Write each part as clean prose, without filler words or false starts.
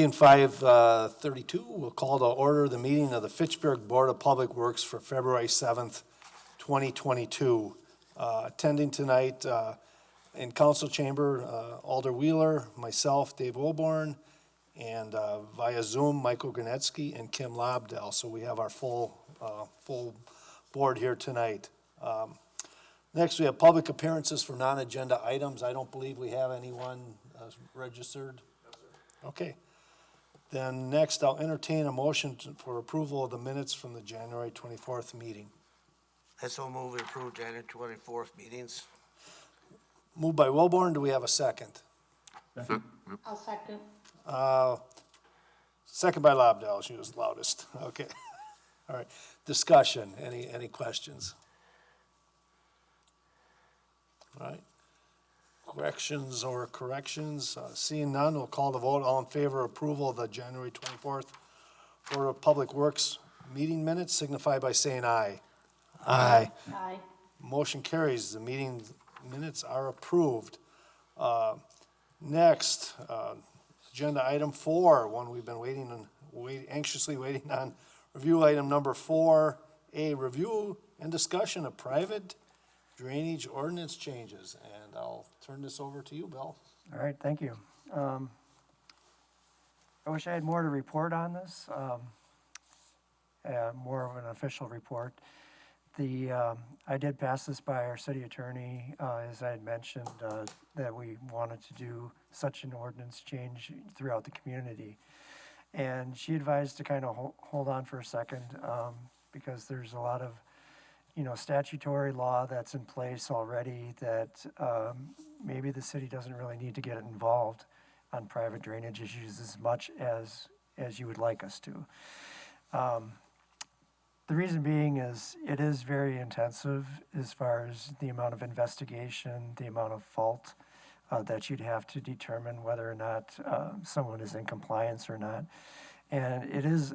In 5:32, we'll call to order the meeting of the Fitchburg Board of Public Works for February 7th, 2022. Attending tonight in council chamber, Alder Wheeler, myself, Dave Wilborn, and via Zoom, Michael Granetsky and Kim Lobdell. So we have our full board here tonight. Next, we have public appearances for non-agenda items. I don't believe we have anyone registered. No, sir. Okay. Then next, I'll entertain a motion for approval of the minutes from the January 24th meeting. I so move we approve January 24th meetings. Moved by Wilborn. Do we have a second? I'll second. Second by Lobdell. She was loudest. Okay. All right. Discussion. Any questions? All right. Questions or corrections? Seeing none, we'll call the vote. All in favor of approval of the January 24th Board of Public Works meeting minutes signify by saying aye. Aye. Aye. Motion carries. The meeting minutes are approved. Next, agenda item 4, one we've been anxiously waiting on. Review item number 4A, review and discussion of private drainage ordinance changes. And I'll turn this over to you, Bill. All right, thank you. I wish I had more to report on this, more of an official report. I did pass this by our city attorney, as I had mentioned, that we wanted to do such an ordinance change throughout the community. And she advised to kind of hold on for a second, because there's a lot of statutory law that's in place already that maybe the city doesn't really need to get involved on private drainage issues as much as you would like us to. The reason being is it is very intensive as far as the amount of investigation, the amount of fault that you'd have to determine whether or not someone is in compliance or not. And it is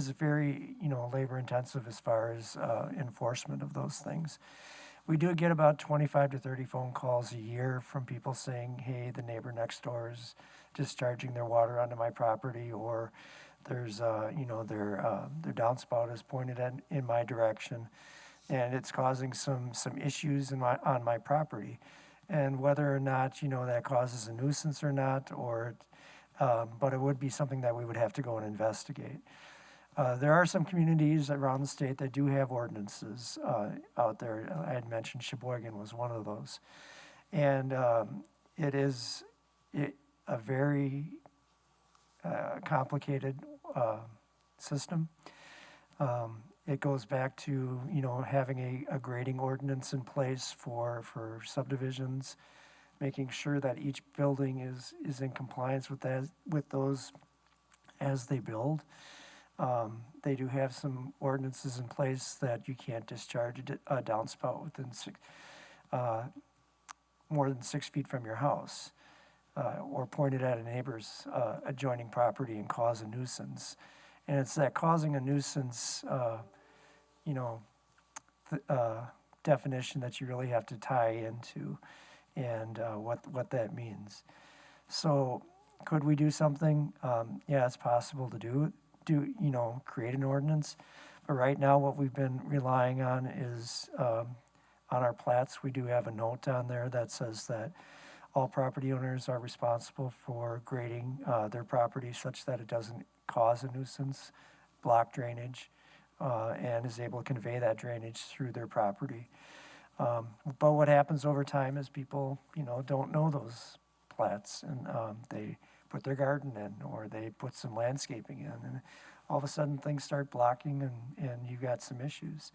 very, labor intensive as far as enforcement of those things. We do get about 25 to 30 phone calls a year from people saying, hey, the neighbor next door is discharging their water onto my property, or there's, their downspout is pointed in my direction, and it's causing some issues on my property. And whether or not, that causes a nuisance or not, but it would be something that we would have to go and investigate. There are some communities around the state that do have ordinances out there. I had mentioned Sheboygan was one of those. And it is a very complicated system. It goes back to, having a grading ordinance in place for subdivisions, making sure that each building is in compliance with those as they build. They do have some ordinances in place that you can't discharge a downspout within more than 6 feet from your house, or point it at a neighbor's adjoining property and cause a nuisance. And it's that causing a nuisance, definition that you really have to tie into, and what that means. So could we do something? Yeah, it's possible to do, create an ordinance. But right now what we've been relying on is on our plats, we do have a note on there that says that all property owners are responsible for grading their property such that it doesn't cause a nuisance, block drainage, and is able to convey that drainage through their property. But what happens over time is people, don't know those plats, and they put their garden in, or they put some landscaping in, and all of a sudden things start blocking, and you got some issues.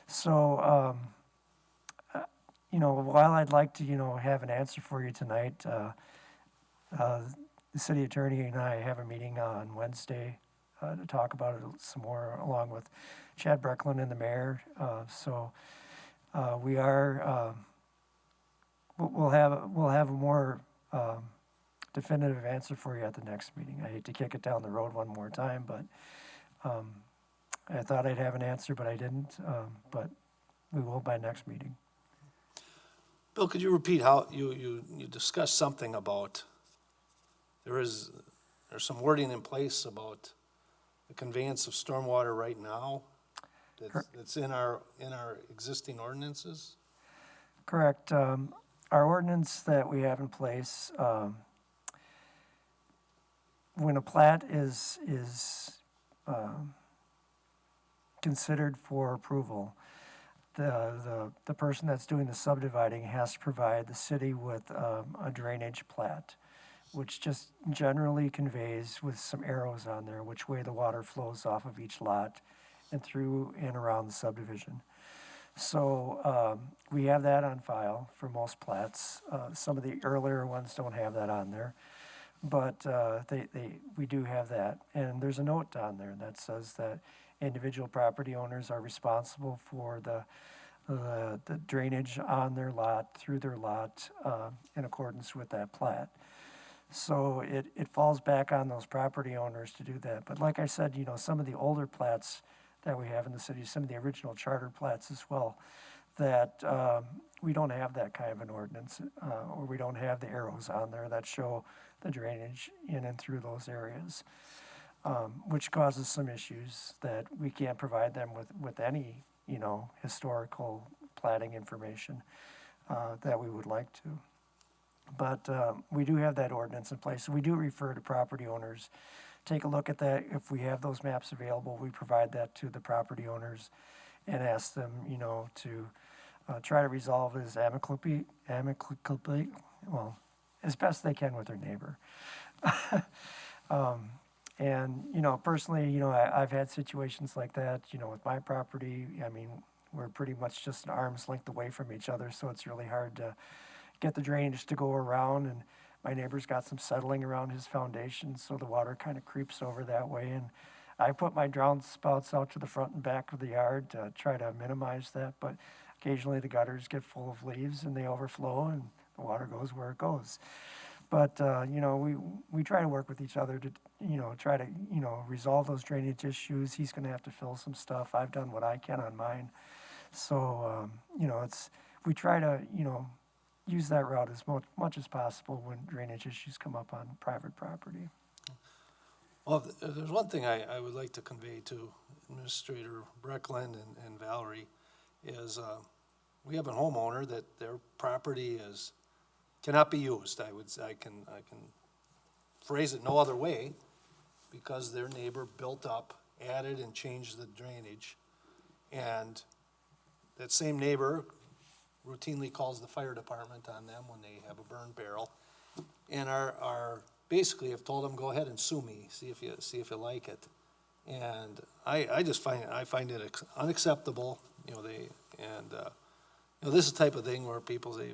So, while I'd like to, have an answer for you tonight, the city attorney and I have a meeting on Wednesday to talk about it some more, along with Chad Brecklin and the mayor. We are, we'll have a more definitive answer for you at the next meeting. I hate to kick it down the road one more time, but I thought I'd have an answer, but I didn't. But we will by next meeting. Bill, could you repeat how you discussed something about there is there's some wording in place about the conveyance of stormwater right now that's in our existing ordinances? Correct. Our ordinance that we have in place, when a plat is considered for approval, the person that's doing the subdividing has to provide the city with a drainage plat, which just generally conveys with some arrows on there which way the water flows off of each lot and through and around the subdivision. So we have that on file for most plats. Some of the earlier ones don't have that on there, but we do have that. And there's a note on there that says that individual property owners are responsible for the drainage on their lot, through their lot, in accordance with that plat. So it falls back on those property owners to do that. But like I said, some of the older plats that we have in the city, some of the original charter plats as well, that we don't have that kind of an ordinance, or we don't have the arrows on there that show the drainage in and through those areas, which causes some issues that we can't provide them with any, historical platting information that we would like to. But we do have that ordinance in place. So we do refer to property owners. Take a look at that. If we have those maps available, we provide that to the property owners and ask them, to try to resolve as amicably, well, as best they can with their neighbor. And, personally, I've had situations like that, with my property. I mean, we're pretty much just an arm's length away from each other, so it's really hard to get the drainage to go around. And my neighbor's got some settling around his foundation, so the water kind of creeps over that way. And I put my downspouts out to the front and back of the yard to try to minimize that, but occasionally the gutters get full of leaves and they overflow and the water goes where it goes. But, we try to work with each other to, try to, resolve those drainage issues. He's going to have to fill some stuff. I've done what I can on mine. So, we try to, use that route as much as possible when drainage issues come up on private property. Well, there's one thing I would like to convey to Administrator Breckland and Valerie is we have a homeowner that their property cannot be used. I can phrase it no other way, because their neighbor built up, added, and changed the drainage, and that same neighbor routinely calls the fire department on them when they have a burn barrel, and are basically have told them, go ahead and sue me, see if you like it. And I just find it unacceptable. This is the type of thing where people say,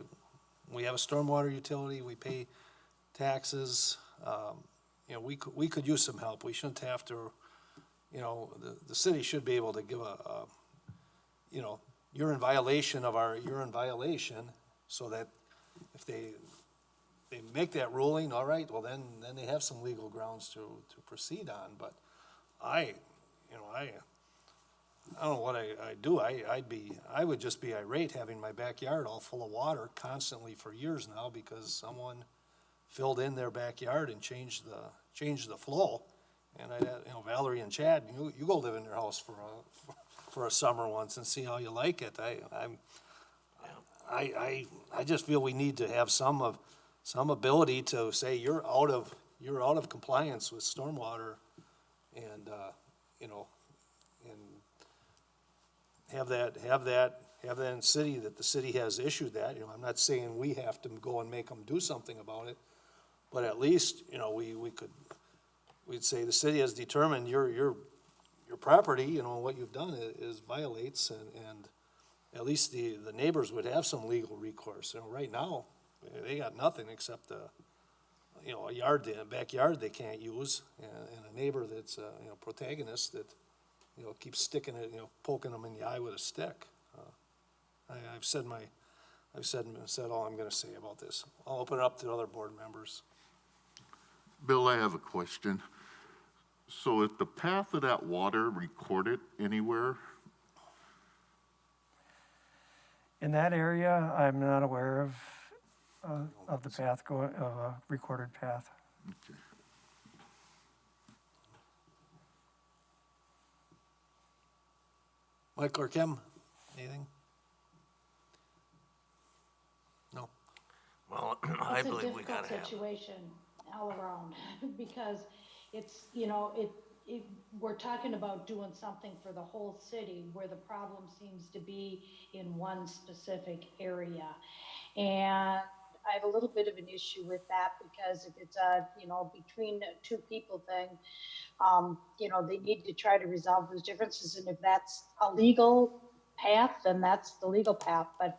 we have a stormwater utility, we pay taxes, we could use some help. We shouldn't have to, the city should be able to give you're in violation, so that if they make that ruling, all right, well, then they have some legal grounds to proceed on. But I don't know what I'd do. I would just be irate having my backyard all full of water constantly for years now because someone filled in their backyard and changed the flow. And Valerie and Chad, you go live in their house for a summer once and see how you like it. I just feel we need to have some ability to say you're out of compliance with stormwater, and and have that in the city, that the city has issued that. I'm not saying we have to go and make them do something about it, but at least we'd say the city has determined your property, what you've done is violates, and at least the neighbors would have some legal recourse. Right now, they got nothing except a backyard they can't use, and a neighbor that's a protagonist that keeps sticking it, poking them in the eye with a stick. I've said all I'm going to say about this. I'll open it up to other board members. Bill, I have a question. So is the path of that water recorded anywhere? In that area, I'm not aware of the path of a recorded path. Okay. Mike or Kim, anything? No? Well, I It's a believe we difficult gotta have it. situation all around, because it's, we're talking about doing something for the whole city, where the problem seems to be in one specific area. And I have a little bit of an issue with that, because if it's a, between two people thing, they need to try to resolve those differences. And if that's a legal path, then that's the legal path. But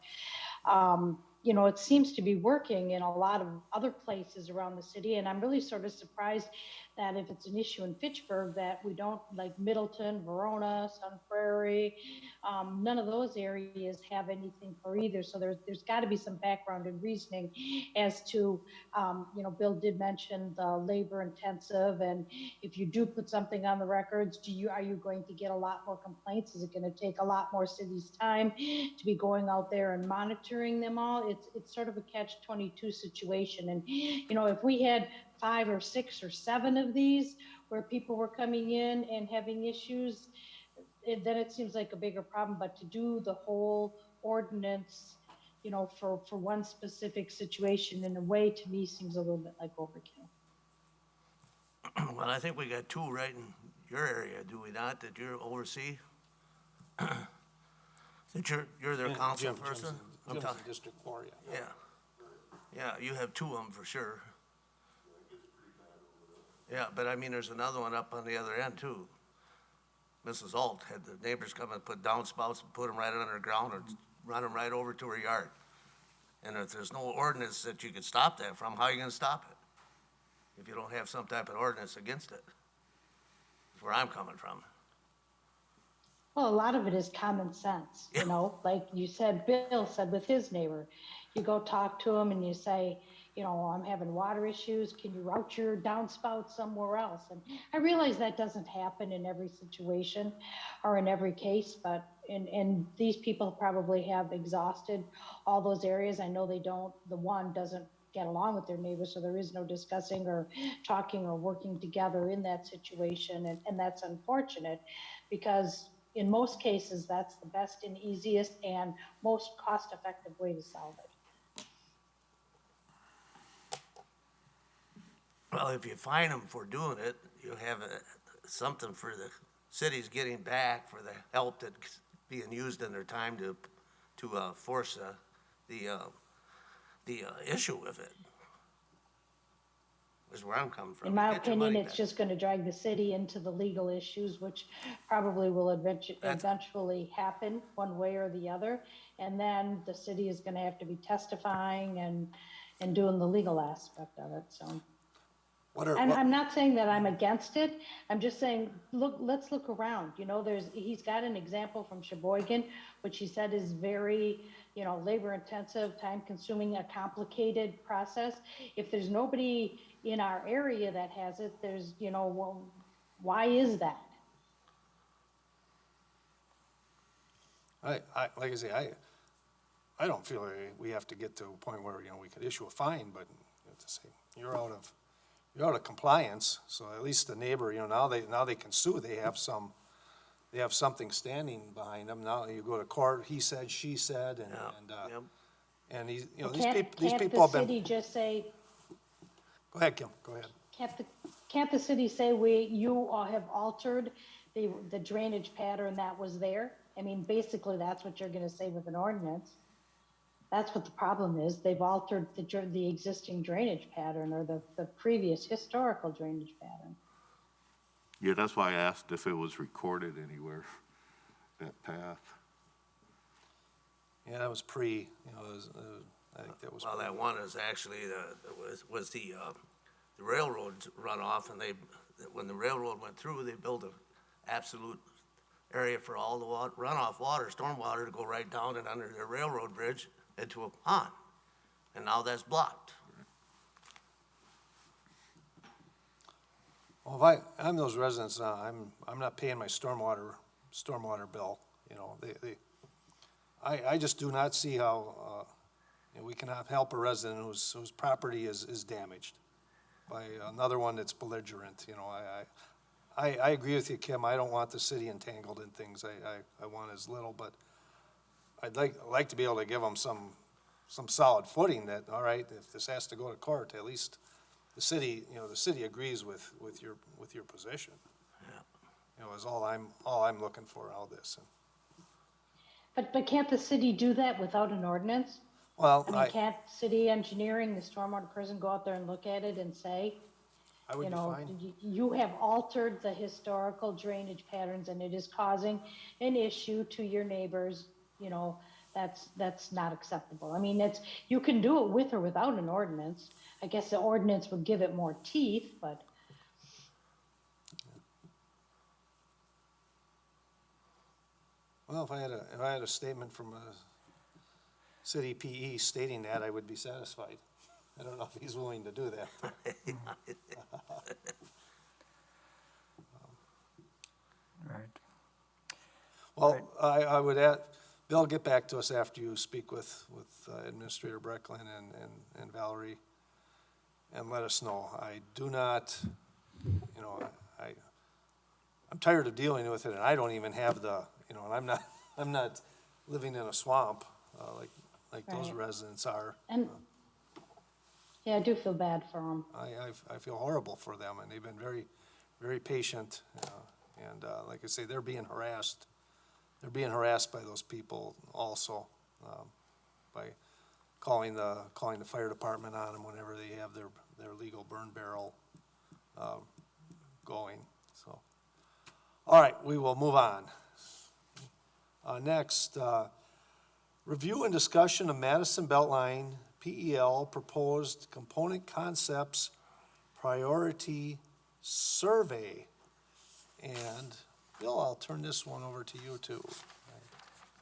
it seems to be working in a lot of other places around the city. And I'm really sort of surprised that if it's an issue in Fitchburg, that we don't, like Middleton, Verona, Sun Prairie, none of those areas have anything for either. So there's got to be some background and reasoning as to, Bill did mention the labor intensive, and if you do put something on the records, are you going to get a lot more complaints? Is it going to take a lot more cities' time to be going out there and monitoring them all? It's sort of a catch-22 situation. And if we had 5 or 6 or 7 of these where people were coming in and having issues, then it seems like a bigger problem. But to do the whole ordinance, for one specific situation in a way, to me seems a little bit like overkill. Well, I think we got 2 right in your area, do we not, that you oversee? That you're their council Jim- person? Jim's in- I'm Jim's talking- in District 4, yeah. Yeah, you have 2 of them for sure. Yeah, but I mean, there's another one up on the other end too. Mrs. Alt had the neighbors come and put downspouts and put them right underground and run them right over to her yard. And if there's no ordinance that you could stop that from, how are you gonna stop it? If you don't have some type of ordinance against it. That's where I'm coming from. Well, a lot of it is common sense, like you said, Bill said with his neighbor. You go talk to him and you say, I'm having water issues. Can you route your downspout somewhere else? And I realize that doesn't happen in every situation or in every case, but and these people probably have exhausted all those areas. I know the one doesn't get along with their neighbors, so there is no discussing or talking or working together in that situation. And that's unfortunate, because in most cases, that's the best and easiest and most cost-effective way to solve it. Well, if you fine them for doing it, you have something for the cities getting back for the help that's being used in their time to force the issue with it. Is where I'm coming from. In my Get your opinion, money it's back. just going to drag the city into the legal issues, which probably will eventually happen one way or the other. And then the city is going to have to be testifying and doing the legal aspect of it, so. I'm not saying that I'm against it. I'm just saying, let's look around. He's got an example from Sheboygan, which he said is very, labor intensive, time consuming, a complicated process. If there's nobody in our area that has it, well, why is that? Like I say, I don't feel like we have to get to a point where, we could issue a fine, but you have to say, you're out of compliance, so at least the neighbor, now they can sue, they have something standing behind them. Now you go to court, he said, she said, Yep. and these Can't people the have been. city just say, Go ahead, Kim, go ahead. can't the city say, you all have altered the drainage pattern that was there? I mean, basically, that's what you're gonna say with an ordinance. That's what the problem is. They've altered the existing drainage pattern, or the previous historical drainage pattern. Yeah, that's why I asked if it was recorded anywhere, that path. Yeah, that was I think that was. Well, that one is actually was the railroad runoff, and when the railroad went through, they built an absolute area for all the runoff water, stormwater, to go right down and under the railroad bridge into a pond, and now that's blocked. Well, if I'm those residents, I'm not paying my stormwater bill, I just do not see how, we cannot help a resident whose property is damaged by another one that's belligerent, I agree with you, Kim. I don't want the city entangled in things. I want as little, but I'd like to be able to give them some solid footing that, all right, if this has to go to court, at least the city, the city agrees with your position. Yeah. Is all I'm looking for out of this. But can't the city do that without an ordinance? Well, I mean, can't city engineering, the stormwater person go out there and look at it and say, I would be fine. you have altered the historical drainage patterns and it is causing an issue to your neighbors, that's not acceptable. I mean, you can do it with or without an ordinance. I guess the ordinance would give it more teeth, but. Well, if I had a statement from a city PE stating that, I would be satisfied. I don't know if he's willing to do that. Right. Well, I would add, Bill, get back to us after you speak with Administrator Brecklin and Valerie, and let us know. I do not, I'm tired of dealing with it, and I don't even have and I'm not living in a swamp, like those Right. residents are. And, yeah, I do feel bad for them. I feel horrible for them, and they've been very, very patient, and like I say, they're being harassed. They're being harassed by those people also, by calling the fire department on them whenever they have their legal burn barrel going, so. All right, we will move on. Next, review and discussion of Madison Beltline PEL proposed component concepts priority survey. And Bill, I'll turn this one over to you too.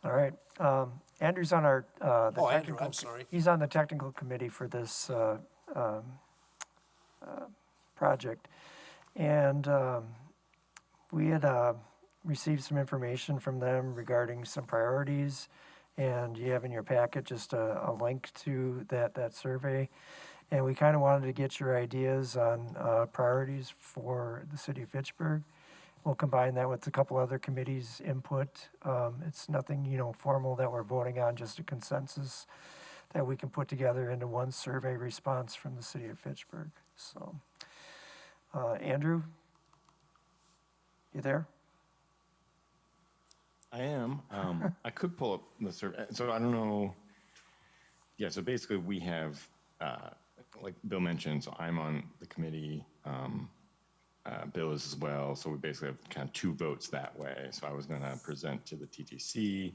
All right. Andrew's on our, the Oh, Andrew, technical. I'm sorry. He's on the technical committee for this project. And we had received some information from them regarding some priorities. And you have in your packet just a link to that survey. And we kind of wanted to get your ideas on priorities for the city of Fitchburg. We'll combine that with a couple other committees' input. It's nothing, formal that we're voting on, just a consensus that we can put together into one survey response from the city of Fitchburg. So, Andrew, you there? I am. I could pull up the survey. So I don't know. Yeah, so basically we have, like Bill mentioned, so I'm on the committee. Bill is as well. So we basically have kind of two votes that way. So I was going to present to the TTC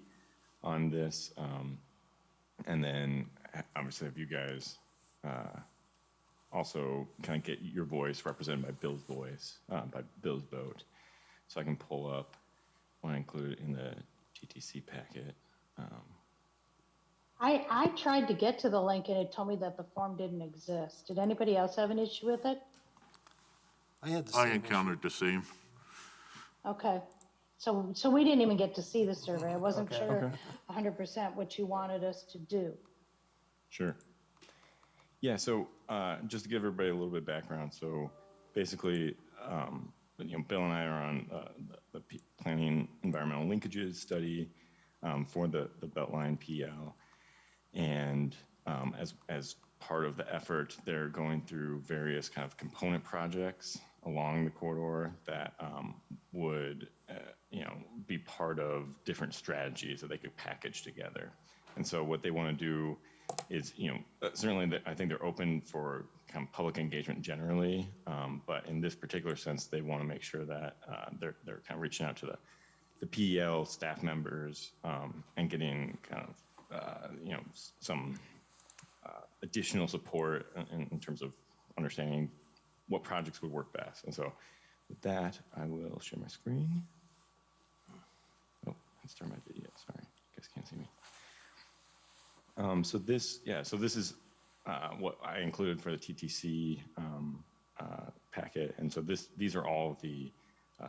on this. And then obviously have you guys also kind of get your voice represented by Bill's voice, by Bill's vote. So I can pull up what I included in the TTC packet. I tried to get to the link and it told me that the form didn't exist. Did anybody else have an issue with it? I had the I same encountered the same. Okay, so we didn't even get to see the survey. I wasn't Okay. sure 100% what you wanted us to do. Sure. Yeah, so just to give everybody a little bit of background, so basically, Bill and I are on the planning environmental linkages study for the Beltline PL, and as part of the effort, they're going through various kind of component projects along the corridor that would, be part of different strategies that they could package together. And so what they want to do is, certainly I think they're open for kind of public engagement generally, but in this particular sense, they want to make sure that they're kind of reaching out to the PEL staff members and getting kind of, some additional support in terms of understanding what projects would work best. And so with that, I will share my screen. Oh, let's start my video, sorry, you guys can't see me. So this is what I included for the TTC packet. And so these are all of the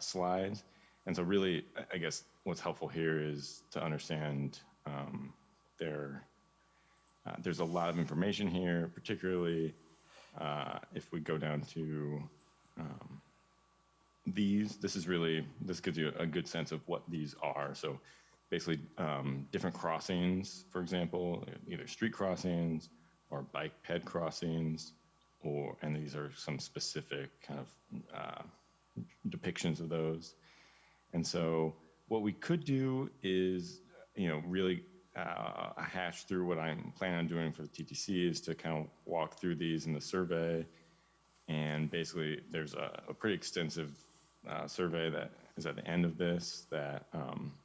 slides. And so really, I guess what's helpful here is to understand there's a lot of information here, particularly if we go down to this gives you a good sense of what these are. So basically, different crossings, for example, either street crossings or bike ped crossings, and these are some specific kind of depictions of those. And so what we could do is, really hash through what I'm planning on doing for the TTC is to kind of walk through these in the survey. And basically, there's a pretty extensive survey that is at the end of this that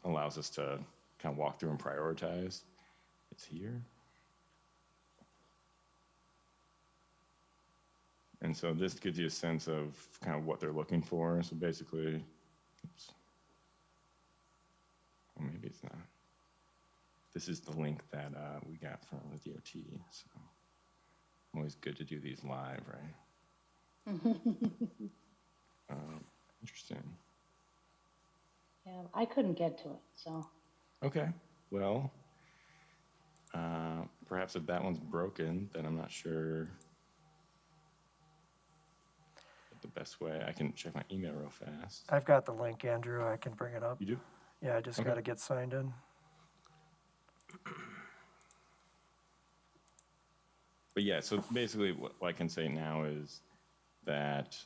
allows us to kind of walk through and prioritize. It's here. And so this gives you a sense of kind of what they're looking for. So basically, oops. Well, maybe it's not. This is the link that we got from the DOT. So always good to do these live, right? Interesting. Yeah, I couldn't get to it, so. Okay. Well, perhaps if that one's broken, then I'm not sure the best way. I can check my email real fast. I've got the link, Andrew. I can bring it up. You do? Yeah, I just Okay. got to get signed in. But yeah, so basically what I can say now is that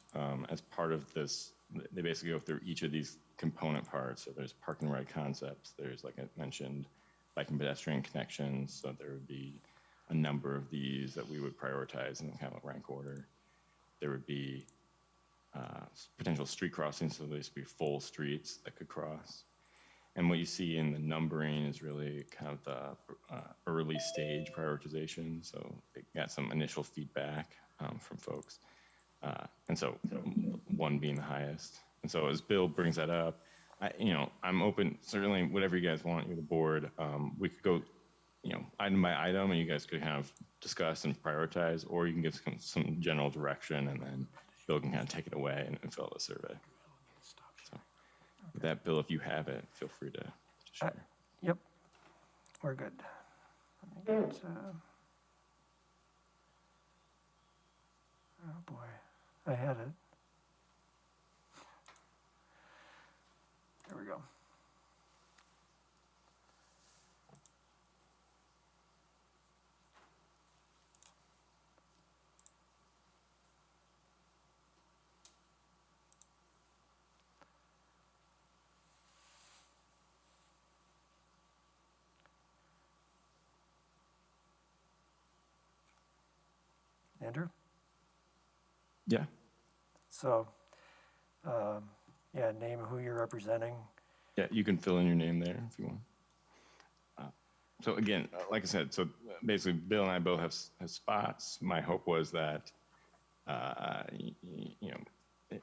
as part of this, they basically go through each of these component parts. So there's park and ride concepts. There's, like I mentioned, bike and pedestrian connections. So there would be a number of these that we would prioritize in kind of a rank order. There would be potential street crossings. So there's be full streets that could cross. And what you see in the numbering is really kind of the early stage prioritization. So they got some initial feedback from folks. And so one being the highest. And so as Bill brings that up, I'm open, certainly whatever you guys want, you're the board. We could go, item by item, and you guys could kind of discuss and prioritize, or you can give some general direction, and then Bill can kind of take it away and fill out the survey. So with that, Bill, if you have it, feel free to share. Yep, we're good. Let me get, oh boy, I had it. There we go. Andrew? Yeah. So, yeah, name who you're representing. Yeah, you can fill in your name there if you want. So again, like I said, so basically Bill and I both have spots. My hope was that,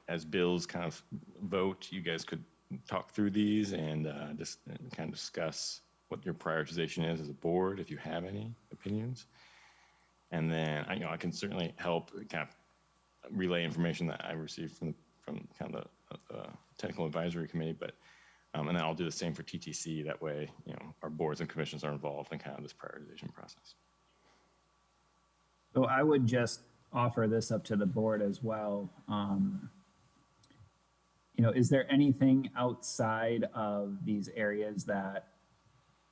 as Bill's kind of vote, you guys could talk through these and just kind of discuss what your prioritization is as a board, if you have any opinions. And then, I can certainly help kind of relay information that I received from kind of the technical advisory committee, but and then I'll do the same for TTC. That way, our boards and commissions are involved in kind of this prioritization process. So I would just offer this up to the board as well. Is there anything outside of these areas that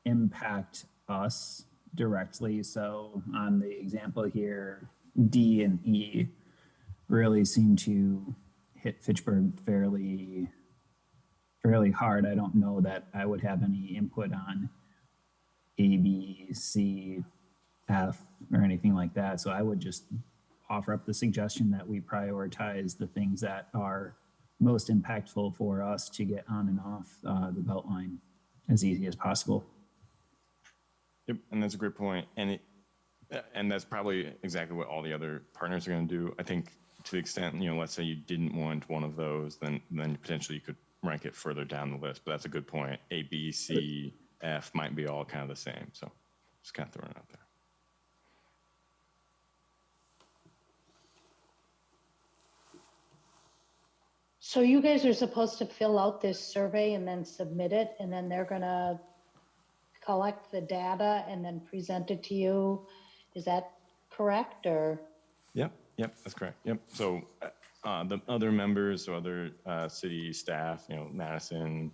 impact us directly? So on the example here, D and E really seem to hit Fitchburg fairly hard. I don't know that I would have any input on A, B, C, F, or anything like that. So I would just offer up the suggestion that we prioritize the things that are most impactful for us to get on and off the Beltline as easy as possible. Yep, and that's a great point. And that's probably exactly what all the other partners are going to do. I think to the extent, let's say you didn't want one of those, then potentially you could rank it further down the list. But that's a good point. A, B, C, F might be all kind of the same. So just kind of throwing it out there. So you guys are supposed to fill out this survey and then submit it, and then they're gonna collect the data and then present it to you. Is that correct, or? Yep, that's correct. Yep. So the other members, so other city staff, Madison,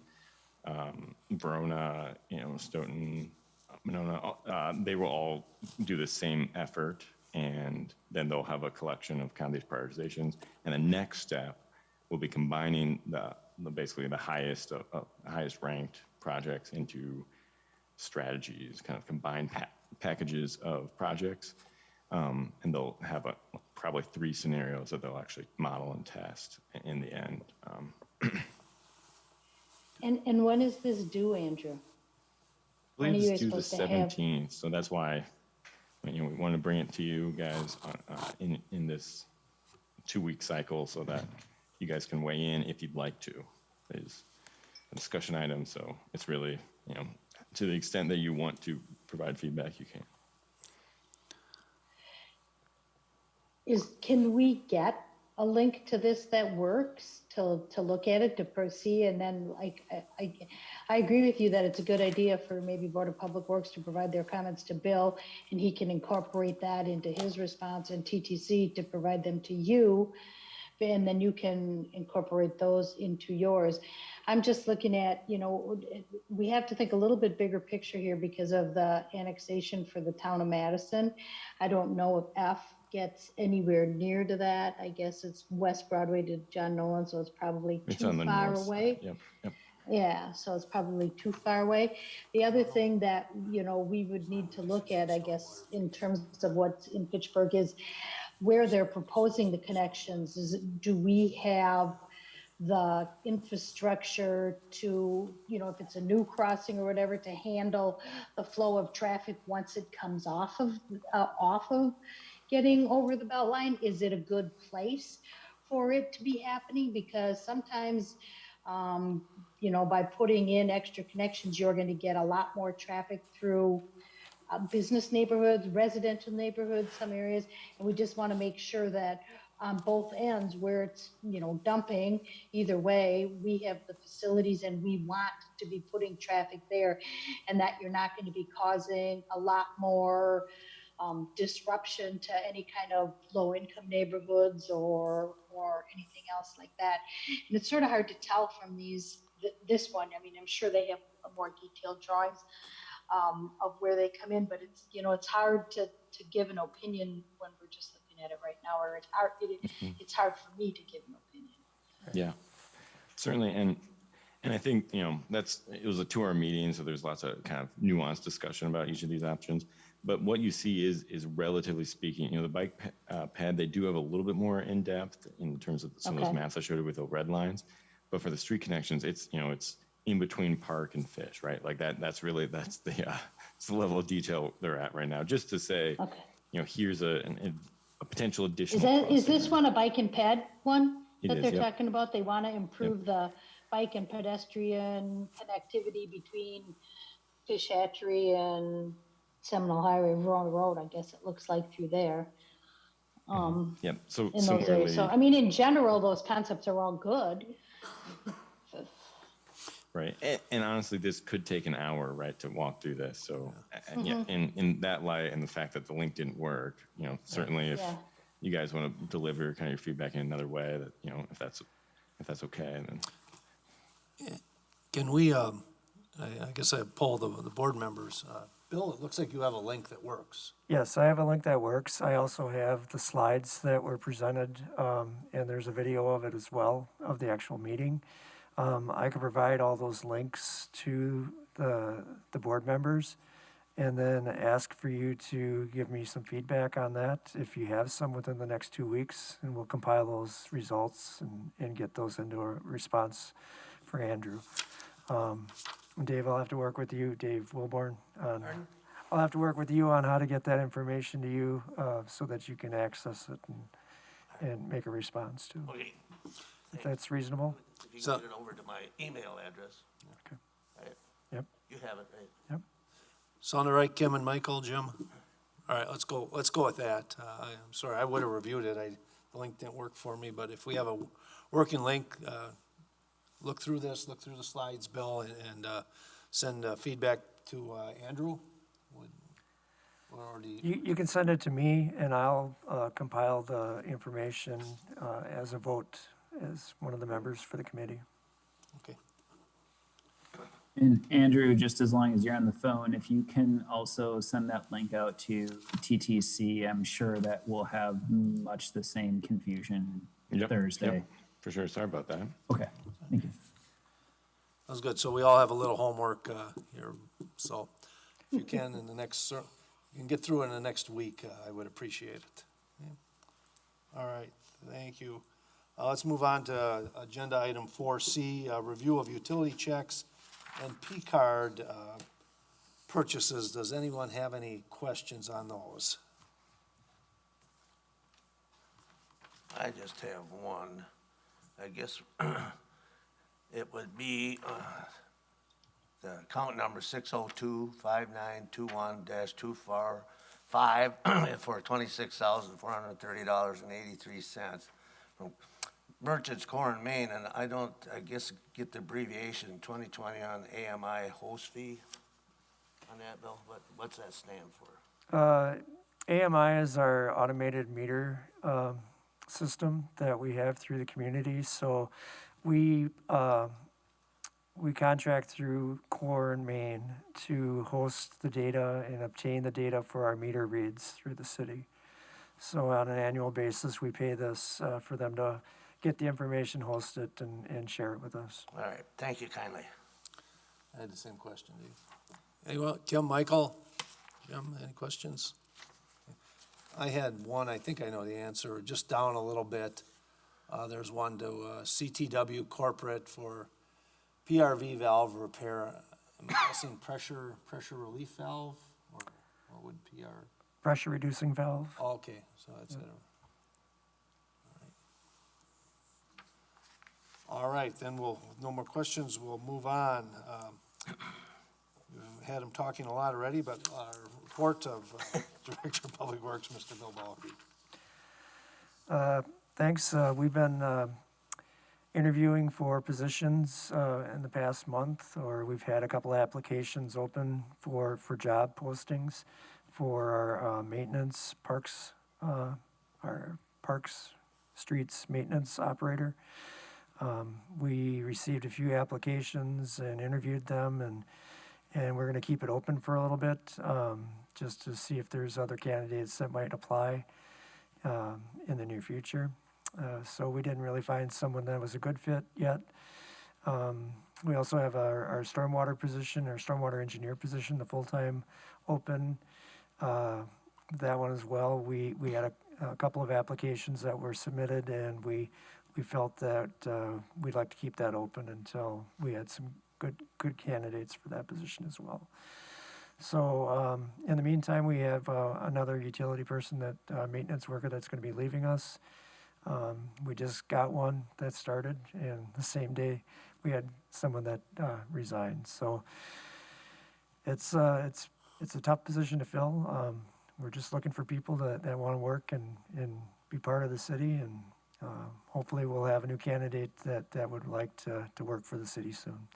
Verona, Stoughton, Monona, they will all do the same effort, and then they'll have a collection of kind of these prioritizations. And the next step will be combining basically the highest ranked projects into strategies, kind of combined packages of projects. And they'll have probably 3 scenarios that they'll actually model and test in the end. And when is this due, Andrew? I When are believe you it's due the supposed to have? 17th, so that's why we want to bring it to you guys in this 2-week cycle so that you guys can weigh in if you'd like to. It's a discussion item, so it's really, to the extent that you want to provide feedback, you can. Can we get a link to this that works to look at it, to proceed? And then I agree with you that it's a good idea for maybe Board of Public Works to provide their comments to Bill, and he can incorporate that into his response, and TTC to provide them to you, and then you can incorporate those into yours. I'm just looking at, we have to think a little bit bigger picture here because of the annexation for the town of Madison. I don't know if F gets anywhere near to that. I guess it's West Broadway to John Nolan, so it's probably It's too on the far north away. side. Yep. Yeah, so it's probably too far away. The other thing that, we would need to look at, I guess, in terms of what's in Fitchburg is where they're proposing the connections. Do we have the infrastructure to, if it's a new crossing or whatever, to handle the flow of traffic once it comes off of getting over the belt line? Is it a good place for it to be happening? Because sometimes, by putting in extra connections, you're going to get a lot more traffic through business neighborhoods, residential neighborhoods, some areas, and we just want to make sure that on both ends where it's, dumping, either way, we have the facilities and we want to be putting traffic there, and that you're not going to be causing a lot more disruption to any kind of low-income neighborhoods or anything else like that. And it's sort of hard to tell from this one. I mean, I'm sure they have more detailed drawings of where they come in, but it's, it's hard to give an opinion when we're just looking at it right now, or it's hard for me to give an opinion. Yeah, certainly. And I think, it was a 2-hour meeting, so there's lots of kind of nuanced discussion about each of these options. But what you see is relatively speaking, the bike pad, they do have a little bit more in depth in terms of some of those maps I showed you with the red lines. But for the street connections, it's, it's in between park and fish, right? Like that's the level of detail they're at right now. Just to say, here's a potential additional. Is this one a bike and ped one that they're yep. talking about? They want to improve the bike and pedestrian connectivity between Fish Hatchery and Seminole Highway Road, I guess it looks like through there. Yep. So In those areas. So, I mean, in general, those concepts are all good. Right. And honestly, this could take an hour, right, to walk through this. So, in that light and the fact that the link didn't work, certainly if you guys want to deliver kind of your feedback in another way, that, if that's okay, then. Can we, I guess I poll the board members. Bill, it looks like you have a link that works. Yes, I have a link that works. I also have the slides that were presented, and there's a video of it as well, of the actual meeting. I can provide all those links to the board members and then ask for you to give me some feedback on that if you have some within the next 2 weeks, and we'll compile those results and get those into a response for Andrew. Dave, I'll have to work with you, Dave Wilborn. I'll have to work with you on how to get that information to you so that you can access it and make a response to. Okay. If that's reasonable. If you can get it over to my email address. Okay. Right? Yep. You have it, right? Yep. Sound all right, Kim and Michael, Jim? All right, let's go with that. I'm sorry, I would have reviewed it. The link didn't work for me, but if we have a working link, look through the slides, Bill, and send feedback to Andrew. Or or do you? You can send it to me and I'll compile the information as a vote as one of the members for the committee. Okay. And Andrew, just as long as you're on the phone, if you can also send that link out to TTC, I'm sure that we'll have much the same confusion Yep, Thursday. yep, for sure. Sorry about that. Okay, thank you. That was good. So we all have a little homework here. So if you can in the next, you can get through it in the next week, I would appreciate it. Yeah. All right, thank you. Let's move on to agenda item 4C, review of utility checks and P-card purchases. Does anyone have any questions on those? I just have one. I guess it would be the account number 602-5921-245 for $26,430.83 from Merchants Core in Maine, and I don't, I guess, get the abbreviation 2020 on AMI host fee on that, Bill. What's that stand for? AMI is our automated meter system that we have through the community. So we contract through Core in Maine to host the data and obtain the data for our meter reads through the city. So on an annual basis, we pay this for them to get the information, host it, and share it with us. All right, thank you kindly. I had the same question, Dave. Anyone, Kim, Michael, Jim, any questions? I had one, I think I know the answer, just down a little bit. There's one to CTW Corporate for PRV valve repair. I'm guessing pressure relief valve, or what would PR? Pressure reducing valve. Oh, okay, so that's it. All right, then we'll, no more questions, we'll move on. We've had him talking a lot already, but our report of Director of Public Works, Mr. Bill Balke. Thanks. We've been interviewing for positions in the past month, or we've had a couple of applications open for job postings for our maintenance parks, our parks, streets maintenance operator. We received a few applications and interviewed them, and we're going to keep it open for a little bit, just to see if there's other candidates that might apply in the near future. So we didn't really find someone that was a good fit yet. We also have our stormwater position, our stormwater engineer position, the full-time open. That one as well. We had a couple of applications that were submitted, and we felt that we'd like to keep that open until we had some good candidates for that position as well. So in the meantime, we have another utility person, that maintenance worker that's going to be leaving us. We just got one that started, and the same day we had someone that resigned. So it's a tough position to fill. We're just looking for people that want to work and be part of the city, and hopefully we'll have a new candidate that would like to work for the city soon.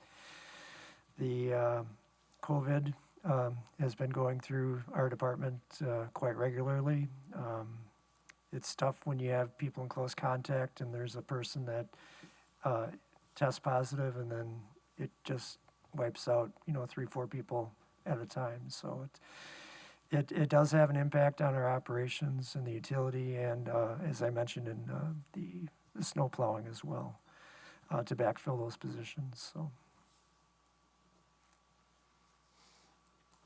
The COVID has been going through our department quite regularly. It's tough when you have people in close contact and there's a person that tests positive, and then it just wipes out, 3-4 people at a time. So it does have an impact on our operations and the utility, and as I mentioned, in the snow plowing as well, to backfill those positions. So.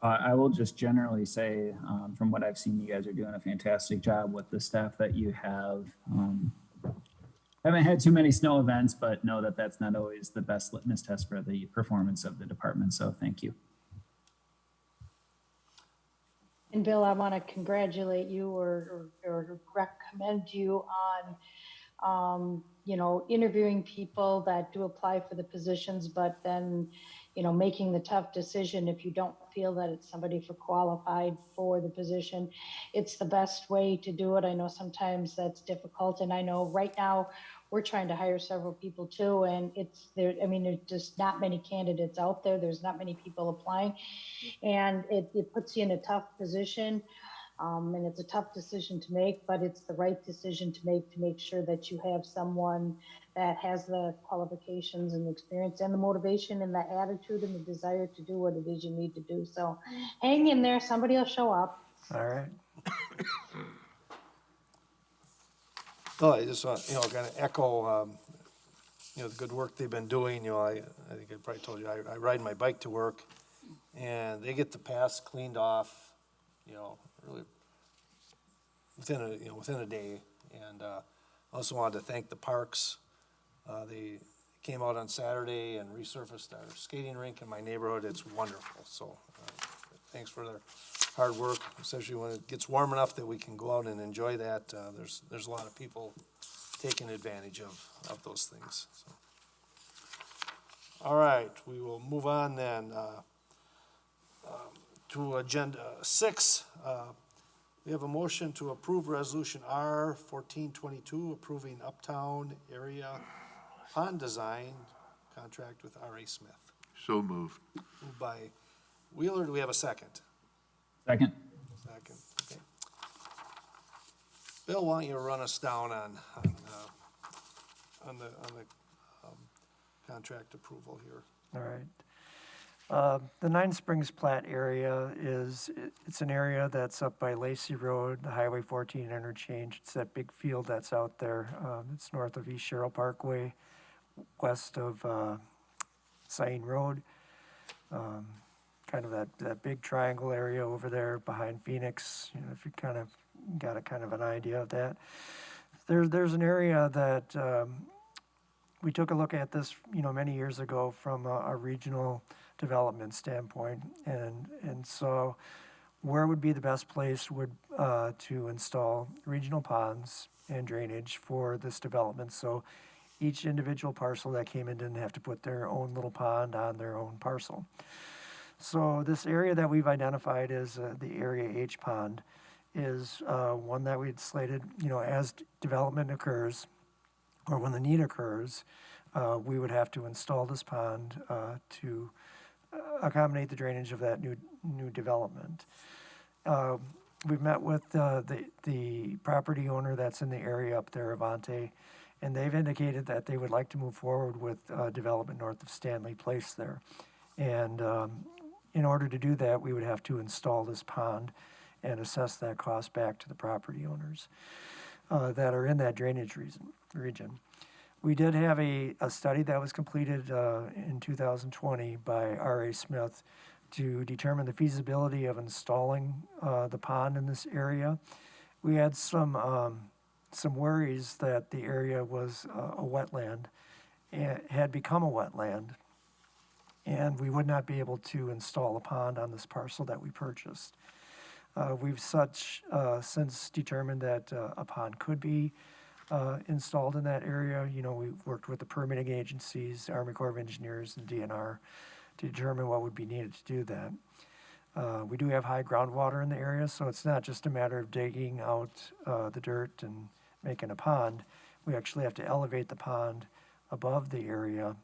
I will just generally say, from what I've seen, you guys are doing a fantastic job with the staff that you have. Haven't had too many snow events, but know that that's not always the best litmus test for the performance of the department. So thank you. And Bill, I want to congratulate you or recommend you on, interviewing people that do apply for the positions, but then, making the tough decision if you don't feel that it's somebody qualified for the position. It's the best way to do it. I know sometimes that's difficult, and I know right now we're trying to hire several people too, and there's just not many candidates out there. There's not many people applying, and it puts you in a tough position. And it's a tough decision to make, but it's the right decision to make sure that you have someone that has the qualifications and the experience and the motivation and the attitude and the desire to do what it is you need to do. So hang in there, somebody will show up. All right. Well, I just want, kind of echo, the good work they've been doing. I think I probably told you, I ride my bike to work, and they get the paths cleaned off, really within a day. And I also wanted to thank the parks. They came out on Saturday and resurfaced our skating rink in my neighborhood. It's wonderful. So thanks for their hard work, especially when it gets warm enough that we can go out and enjoy that. There's a lot of people taking advantage of those things. So. All right, we will move on then to Agenda 6. We have a motion to approve Resolution R 1422, approving Uptown Area Pond Design contract with R.A. Smith. So moved. Moved by Wheeler. Do we have a second? Second. Second, okay. Bill, why don't you run us down on the contract approval here? All right. The Nine Springs Plat area it's an area that's up by Lacey Road, the Highway 14 interchange. It's that big field that's out there. It's north of East Sherrill Parkway, west of Sain Road. Kind of that big triangle area over there behind Phoenix, if you kind of got an idea of that. There's an area that we took a look at this, many years ago from a regional development standpoint, and so where would be the best place to install regional ponds and drainage for this development, so each individual parcel that came in didn't have to put their own little pond on their own parcel. So this area that we've identified as the Area H pond is one that we'd slated, as development occurs, or when the need occurs, we would have to install this pond to accommodate the drainage of that new development. We've met with the property owner that's in the area up there, Avante, and they've indicated that they would like to move forward with development north of Stanley Place there. And in order to do that, we would have to install this pond and assess that cost back to the property owners that are in that drainage region. We did have a study that was completed in 2020 by R.A. Smith to determine the feasibility of installing the pond in this area. We had some worries that the area was a wetland, and had become a wetland, and we would not be able to install a pond on this parcel that we purchased. We've since determined that a pond could be installed in that area. We've worked with the permitting agencies, Army Corps of Engineers, and DNR to determine what would be needed to do that. We do have high groundwater in the area, so it's not just a matter of digging out the dirt and making a pond. We actually have to elevate the pond above the area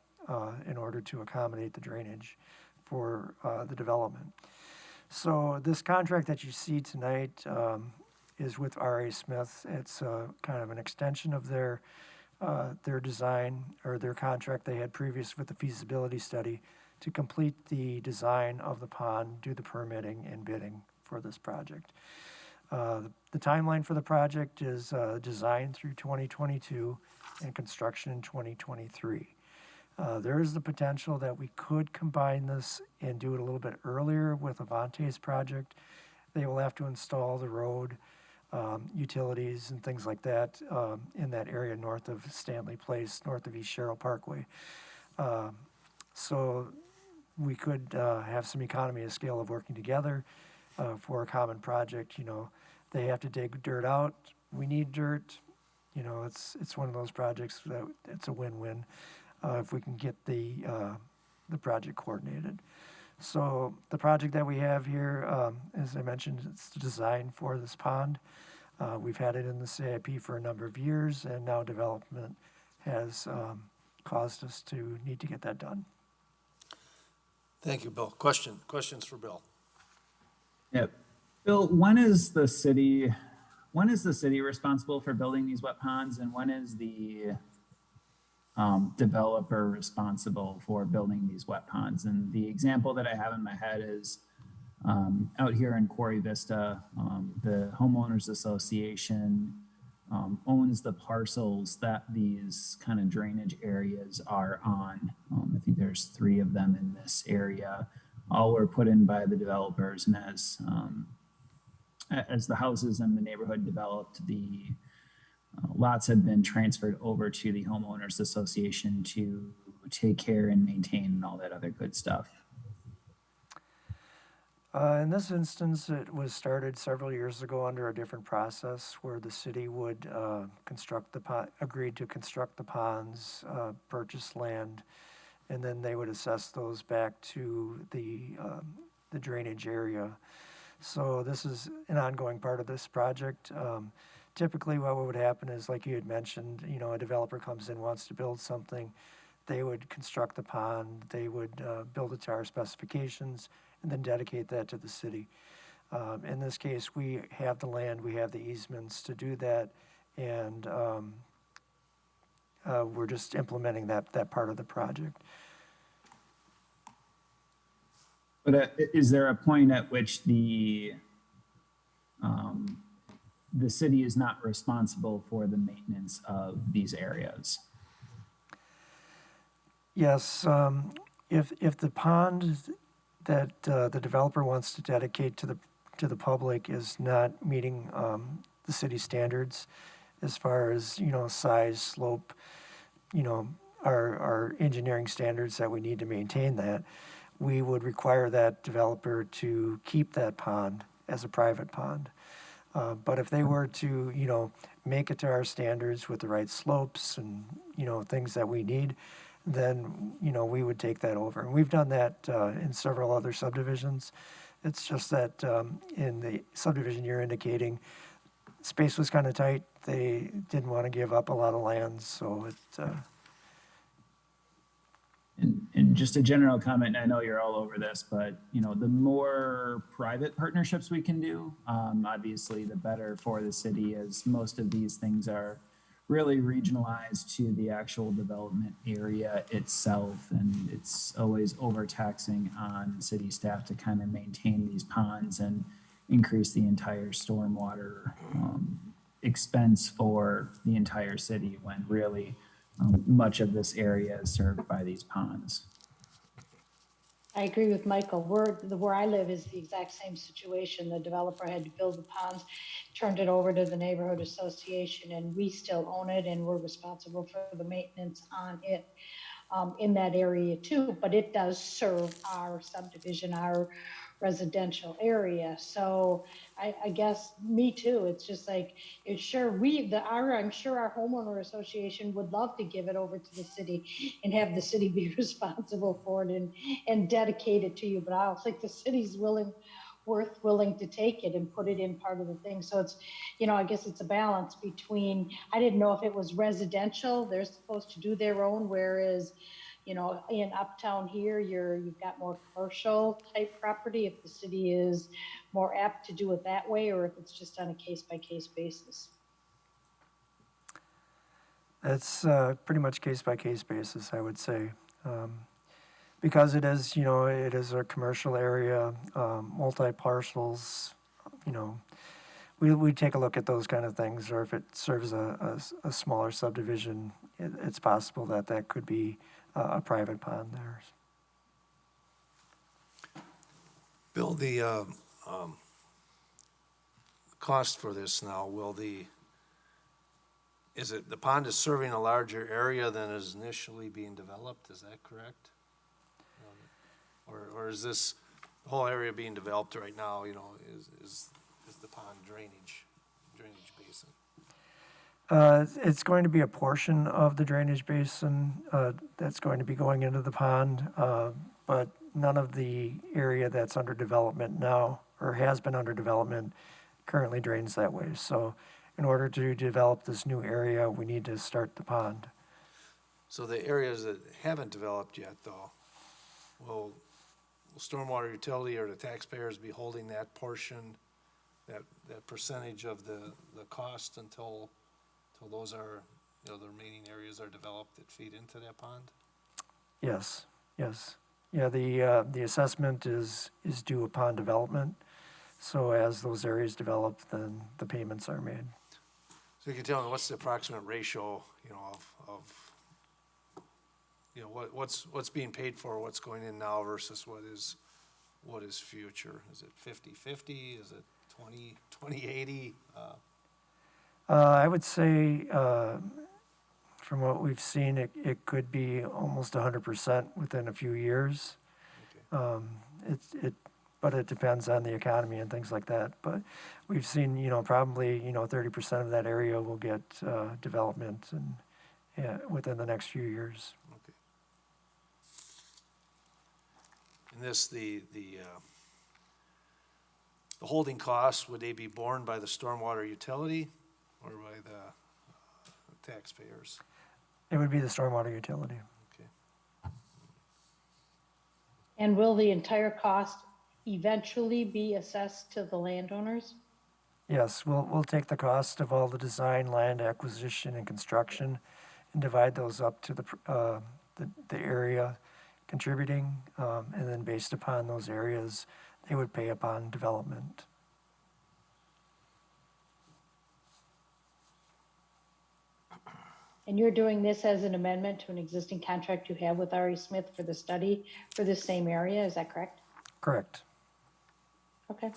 in order to accommodate the drainage for the development. So this contract that you see tonight is with R.A. Smith. It's kind of an extension of their design, or their contract they had previous with the feasibility study, to complete the design of the pond, do the permitting and bidding for this project. The timeline for the project is design through 2022 and construction in 2023. There is the potential that we could combine this and do it a little bit earlier with Avante's project. They will have to install the road, utilities and things like that in that area north of Stanley Place, north of East Sherrill Parkway. So we could have some economy of scale of working together for a common project. They have to dig dirt out. We need dirt. It's one of those projects that it's a win-win if we can get the project coordinated. So the project that we have here, as I mentioned, it's designed for this pond. We've had it in the CIP for a number of years, and now development has caused us to need to get that done. Thank you, Bill. Questions for Bill? Yep. Bill, when is the city responsible for building these wet ponds, and when is the developer responsible for building these wet ponds? And the example that I have in my head is out here in Quarry Vista, the homeowners association owns the parcels that these kind of drainage areas are on. I think there's 3 of them in this area. All were put in by the developers, and as the houses in the neighborhood developed, the lots have been transferred over to the homeowners association to take care and maintain and all that other good stuff. In this instance, it was started several years ago under a different process where the city would agreed to construct the ponds, purchase land, and then they would assess those back to the drainage area. So this is an ongoing part of this project. Typically, what would happen is, like you had mentioned, a developer comes in, wants to build something, they would construct the pond, they would build it to our specifications, and then dedicate that to the city. In this case, we have the land, we have the easements to do that, and we're just implementing that part of the project. But is there a point at which the city is not responsible for the maintenance of these areas? Yes, if the pond that the developer wants to dedicate to the public is not meeting the city standards as far as size, slope, our engineering standards that we need to maintain that, we would require that developer to keep that pond as a private pond. But if they were to make it to our standards with the right slopes and things that we need, then we would take that over. And we've done that in several other subdivisions. It's just that in the subdivision you're indicating, space was kind of tight. They didn't want to give up a lot of land, so it. And just a general comment, I know you're all over this, but the more private partnerships we can do, obviously the better for the city, as most of these things are really regionalized to the actual development area itself, and it's always overtaxing on city staff to kind of maintain these ponds and increase the entire stormwater expense for the entire city, when really much of this area is served by these ponds. I agree with Michael. Where I live is the exact same situation. The developer had to build the ponds, turned it over to the neighborhood association, and we still own it, and we're responsible for the maintenance on it in that area too. But it does serve our subdivision, our residential area. So I guess me too. It's just like, I'm sure our homeowner association would love to give it over to the city and have the city be responsible for it and dedicate it to you. But I don't think the city's willing to take it and put it in part of the thing. So it's, I guess it's a balance between, I didn't know if it was residential, they're supposed to do their own, whereas, in uptown here, you've got more commercial type property, if the city is more apt to do it that way, or if it's just on a case-by-case basis. It's pretty much case-by-case basis, I would say. Because it is, it is a commercial area, multi-parcels, we take a look at those kind of things, or if it serves a smaller subdivision, it's possible that could be a private pond there. Bill, the cost for this now, the pond is serving a larger area than is initially being developed, is that correct? Or is this whole area being developed right now, is the pond drainage basin? It's going to be a portion of the drainage basin that's going to be going into the pond, but none of the area that's under development now, or has been under development, currently drains that way. So in order to develop this new area, we need to start the pond. So the areas that haven't developed yet, though, will stormwater utility or the taxpayers be holding that portion that percentage of the cost until those are, the remaining areas are developed that feed into that pond? Yes, yes. Yeah, the assessment is due upon development. So as those areas develop, then the payments are made. So you can tell me, what's the approximate ratio, of what's being paid for, what's going in now versus what is future? Is it 50/50? Is it 20/80? I would say, from what we've seen, it could be almost 100% within a few years. Okay. But it depends on the economy and things like that. But we've seen, probably, 30% of that area will get development and within the next few years. Okay. And this, the holding costs, would they be borne by the stormwater utility or by the taxpayers? It would be the stormwater utility. Okay. And will the entire cost eventually be assessed to the landowners? Yes, we'll take the cost of all the design, land acquisition, and construction, and divide those up to the area contributing, and then based upon those areas, they would pay upon development. And you're doing this as an amendment to an existing contract you have with R.E. Smith for the study for the same area, is that correct? Correct. Okay.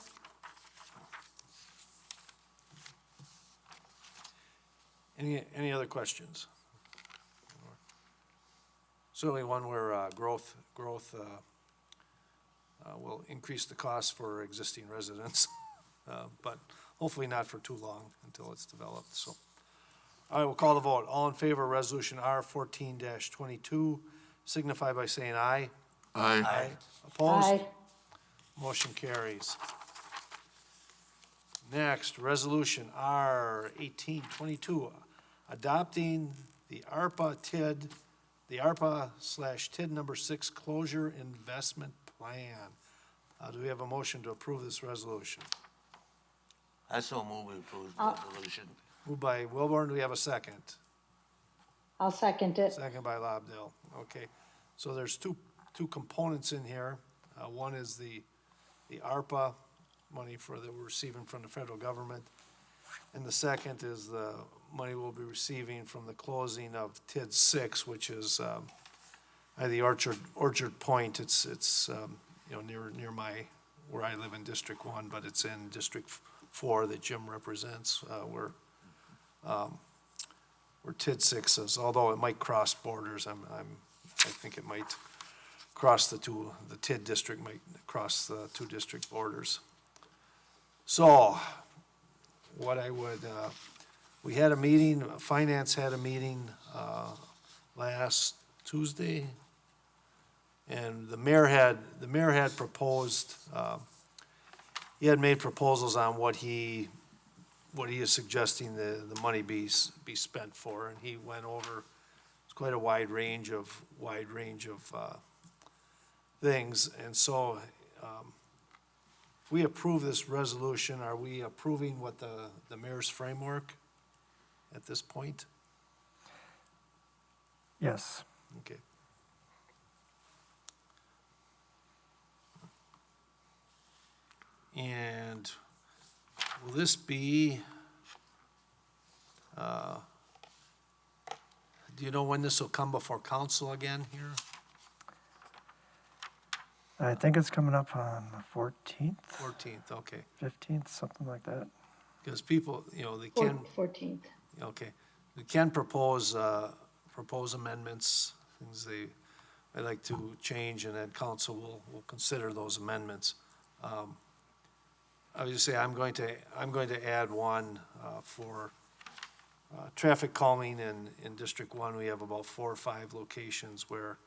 Any other questions? Certainly one where growth will increase the cost for existing residents, but hopefully not for too long until it's developed, so. All right, we'll call the vote. All in favor of Resolution R 14-22, signify by saying aye. Aye. Opposed? Aye. Motion carries. Next, Resolution R 18-22, adopting the ARPA/TID number 6 closure investment plan. Do we have a motion to approve this resolution? I so move we approve the resolution. Moved by Wilborn, do we have a second? I'll second it. Second by Lobdell. Okay, so there's two components in here. One is the ARPA money that we're receiving from the federal government. And the second is the money we'll be receiving from the closing of TID 6, which is at the Orchard Point. It's near where I live in District 1, but it's in District 4 that Jim represents, where TID 6 is, although it might cross borders. I think it might cross the TID district might cross the two district borders. So, we had a meeting, Finance had a meeting last Tuesday, and the mayor had proposed, he had made proposals on what he is suggesting the money be spent for, and he went over, it's quite a wide range of things, and so, if we approve this resolution, are we approving what the mayor's framework at this point? Yes. Okay. And will this be, do you know when this will come before council again here? I think it's coming up on the 14th, 14th, okay. 15th, something like that. Because people, they can, 14th. okay, they can propose amendments, things they like to change, and then council will consider those amendments. I would just say I'm going to add one for traffic calming in District 1. We have about 4 or 5 locations where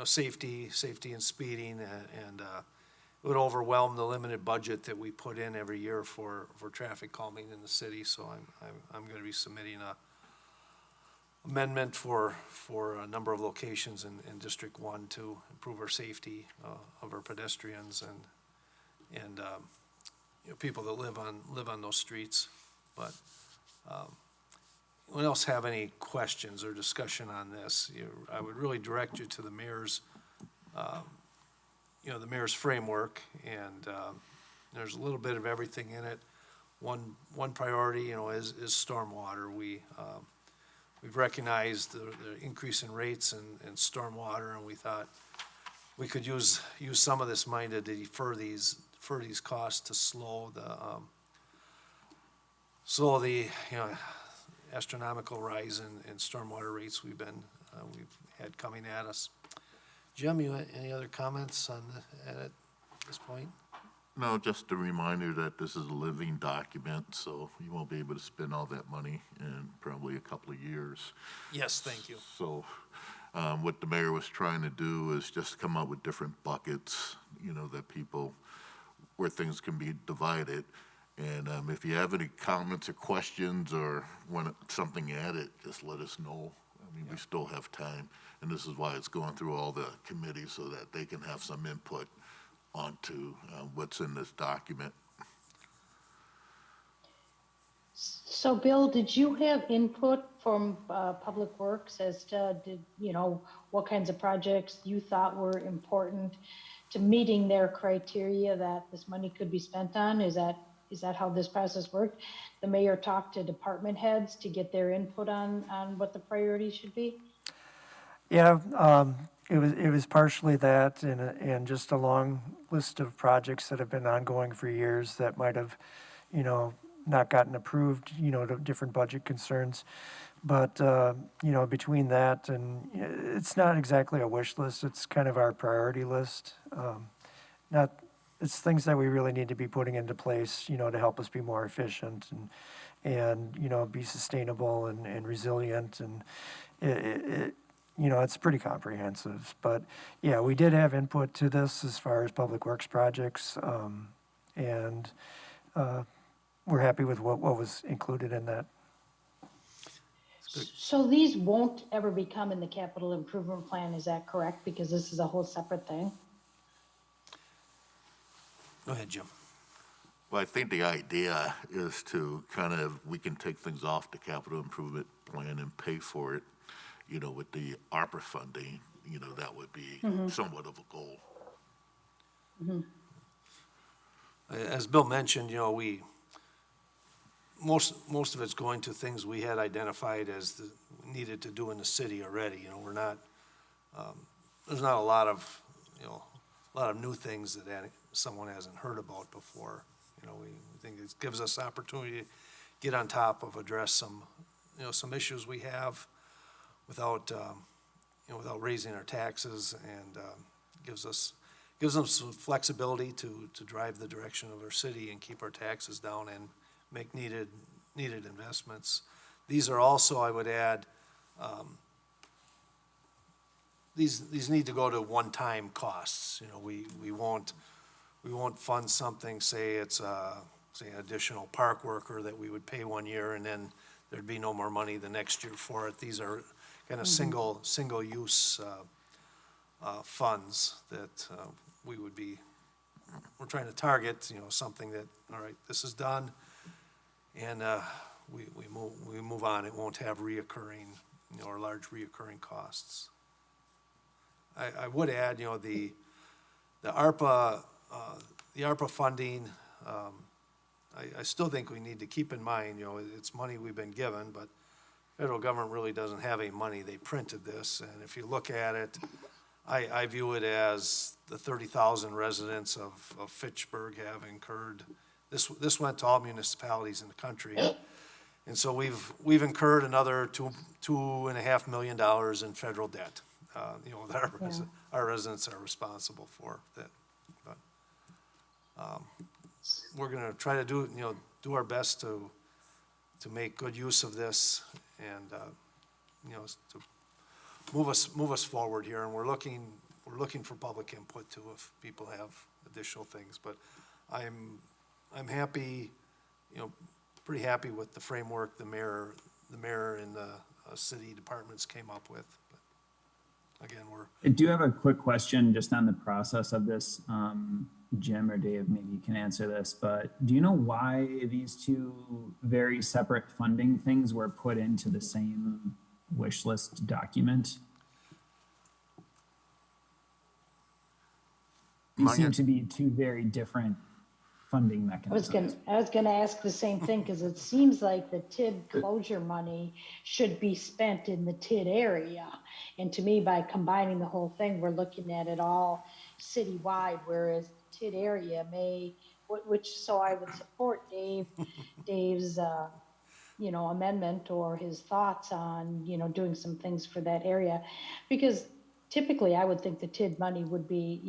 safety and speeding, and it would overwhelm the limited budget that we put in every year for traffic calming in the city. So I'm going to be submitting a amendment for a number of locations in District 1 to improve our safety of our pedestrians and people that live on those streets. But, anyone else have any questions or discussion on this? I would really direct you to the mayor's, the mayor's framework, and, there's a little bit of everything in it. One priority, is stormwater. We've recognized the increase in rates and stormwater, and we thought we could use some of this money to defer these costs to slow the astronomical rise in stormwater rates we've had coming at us. Jim, any other comments at this point? No, just a reminder that this is a living document, so you won't be able to spend all that money in probably a couple of years. Yes, thank you. So, what the mayor was trying to do is just come up with different buckets, where things can be divided. And, if you have any comments or questions or want something added, just let us know. I mean, we still have time, and this is why it's going through all the committees so that they can have some input onto what's in this document. So Bill, did you have input from Public Works as to, what kinds of projects you thought were important to meeting their criteria that this money could be spent on? Is that how this process worked? The mayor talked to department heads to get their input on what the priorities should be? Yeah, it was partially that and just a long list of projects that have been ongoing for years that might have, not gotten approved, to different budget concerns. But, between that and it's not exactly a wish list, it's kind of our priority list. It's things that we really need to be putting into place, to help us be more efficient and be sustainable and resilient. And it's pretty comprehensive. But yeah, we did have input to this as far as public works projects. And we're happy with what was included in that. So these won't ever become in the capital improvement plan, is that correct? Because this is a whole separate thing? Go ahead, Jim. Well, I think the idea is to we can take things off the capital improvement plan and pay for it, with the ARPA funding, that would be somewhat of a goal. Mm-hmm. As Bill mentioned, most of it's going to things we had identified as needed to do in the city already. We're not, there's not a lot of new things that someone hasn't heard about before. We think it gives us opportunity to get on top of, address some issues we have without raising our taxes, and gives them some flexibility to drive the direction of our city and keep our taxes down and make needed investments. These are also, I would add, these need to go to one-time costs. We won't fund something, say it's say an additional park worker that we would pay 1 year and then there'd be no more money the next year for it. These are kind of single use funds that we're trying to target, something that, all right, this is done, and we move on. It won't have reoccurring, or large reoccurring costs. I would add, the ARPA funding, I still think we need to keep in mind, it's money we've been given, but federal government really doesn't have any money. They printed this, and if you look at it, I view it as the 30,000 residents of Fitchburg have incurred. This went to all municipalities in the country, and so we've incurred another $2.5 million in federal debt. That our residents are responsible for that. But we're going to try to do our best to make good use of this and to move us forward here. And we're looking for public input too if people have additional things. But I'm happy, pretty happy with the framework the mayor and the city departments came up with. But again, we're, I do have a quick question just on the process of this. Jim or Dave, maybe you can answer this, but do you know why these two very separate funding things were put into the same wish list document? These My- seem to be two very different funding mechanisms. I was gonna ask the same thing, because it seems like the TID closure money should be spent in the TID area. And to me, by combining the whole thing, we're looking at it all citywide, whereas the TID area may, so I would support Dave's, amendment or his thoughts on, doing some things for that area. Because typically I would think the TID money would be,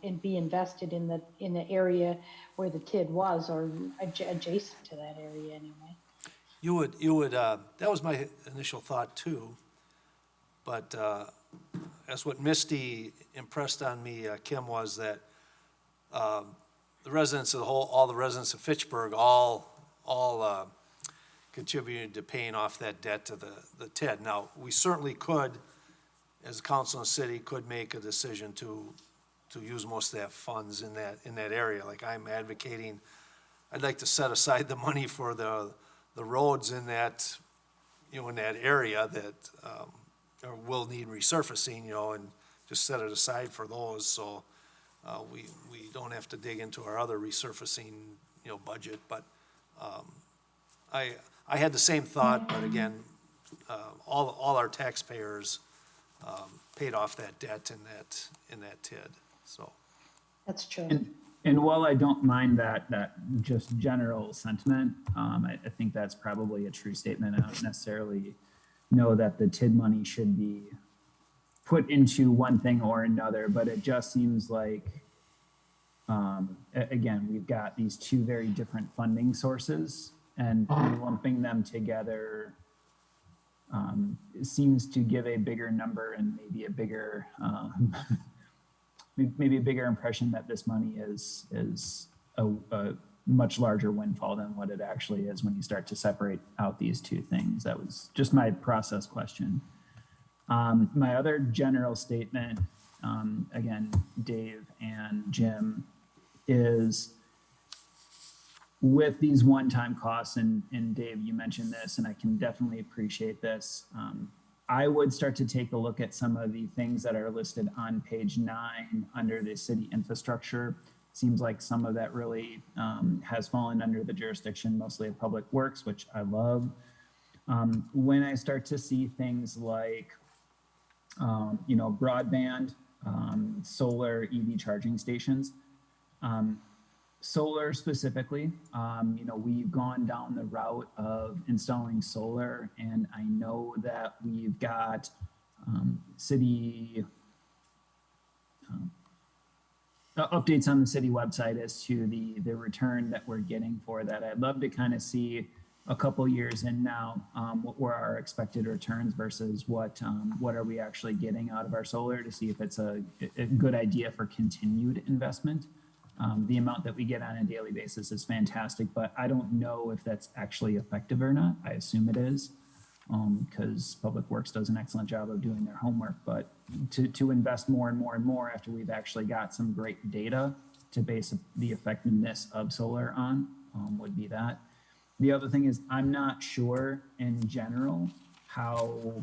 and be invested in the area where the TID was, or adjacent to that area anyway. you would, that was my initial thought too. But that's what Misty impressed on me, Kim, was that the residents of all the residents of Fitchburg, all contributed to paying off that debt to the TID. Now, we certainly could, as a council and city, could make a decision to use most of that funds in that area. Like I'm advocating, I'd like to set aside the money for the roads in that, in that area that will need resurfacing, and just set it aside for those, so we don't have to dig into our other resurfacing, budget. But I had the same thought, but again, all our taxpayers paid off that debt in that TID, so. That's true. And while I don't mind that just general sentiment, I think that's probably a true statement. I don't necessarily know that the TID money should be put into one thing or another, but it just seems like, again, we've got these two very different funding sources, and lumping them together seems to give a bigger number and maybe a bigger maybe a bigger impression that this money is a much larger windfall than what it actually is when you start to separate out these two things. That was just my process question. My other general statement, again, Dave and Jim, is with these one-time costs, and Dave, you mentioned this, and I can definitely appreciate this. I would start to take a look at some of the things that are listed on page 9 under the city infrastructure. Seems like some of that really has fallen under the jurisdiction mostly of Public Works, which I love. When I start to see things like, broadband, solar EV charging stations, solar specifically, we've gone down the route of installing solar, and I know that we've got city updates on the city website as to the return that we're getting for that. I'd love to kind of see a couple years in now, what were our expected returns versus what are we actually getting out of our solar, to see if it's a good idea for continued investment. The amount that we get on a daily basis is fantastic, but I don't know if that's actually effective or not. I assume it is, because Public Works does an excellent job of doing their homework. But to invest more and more and more after we've actually got some great data to base the effectiveness of solar on, would be that. The other thing is, I'm not sure in general how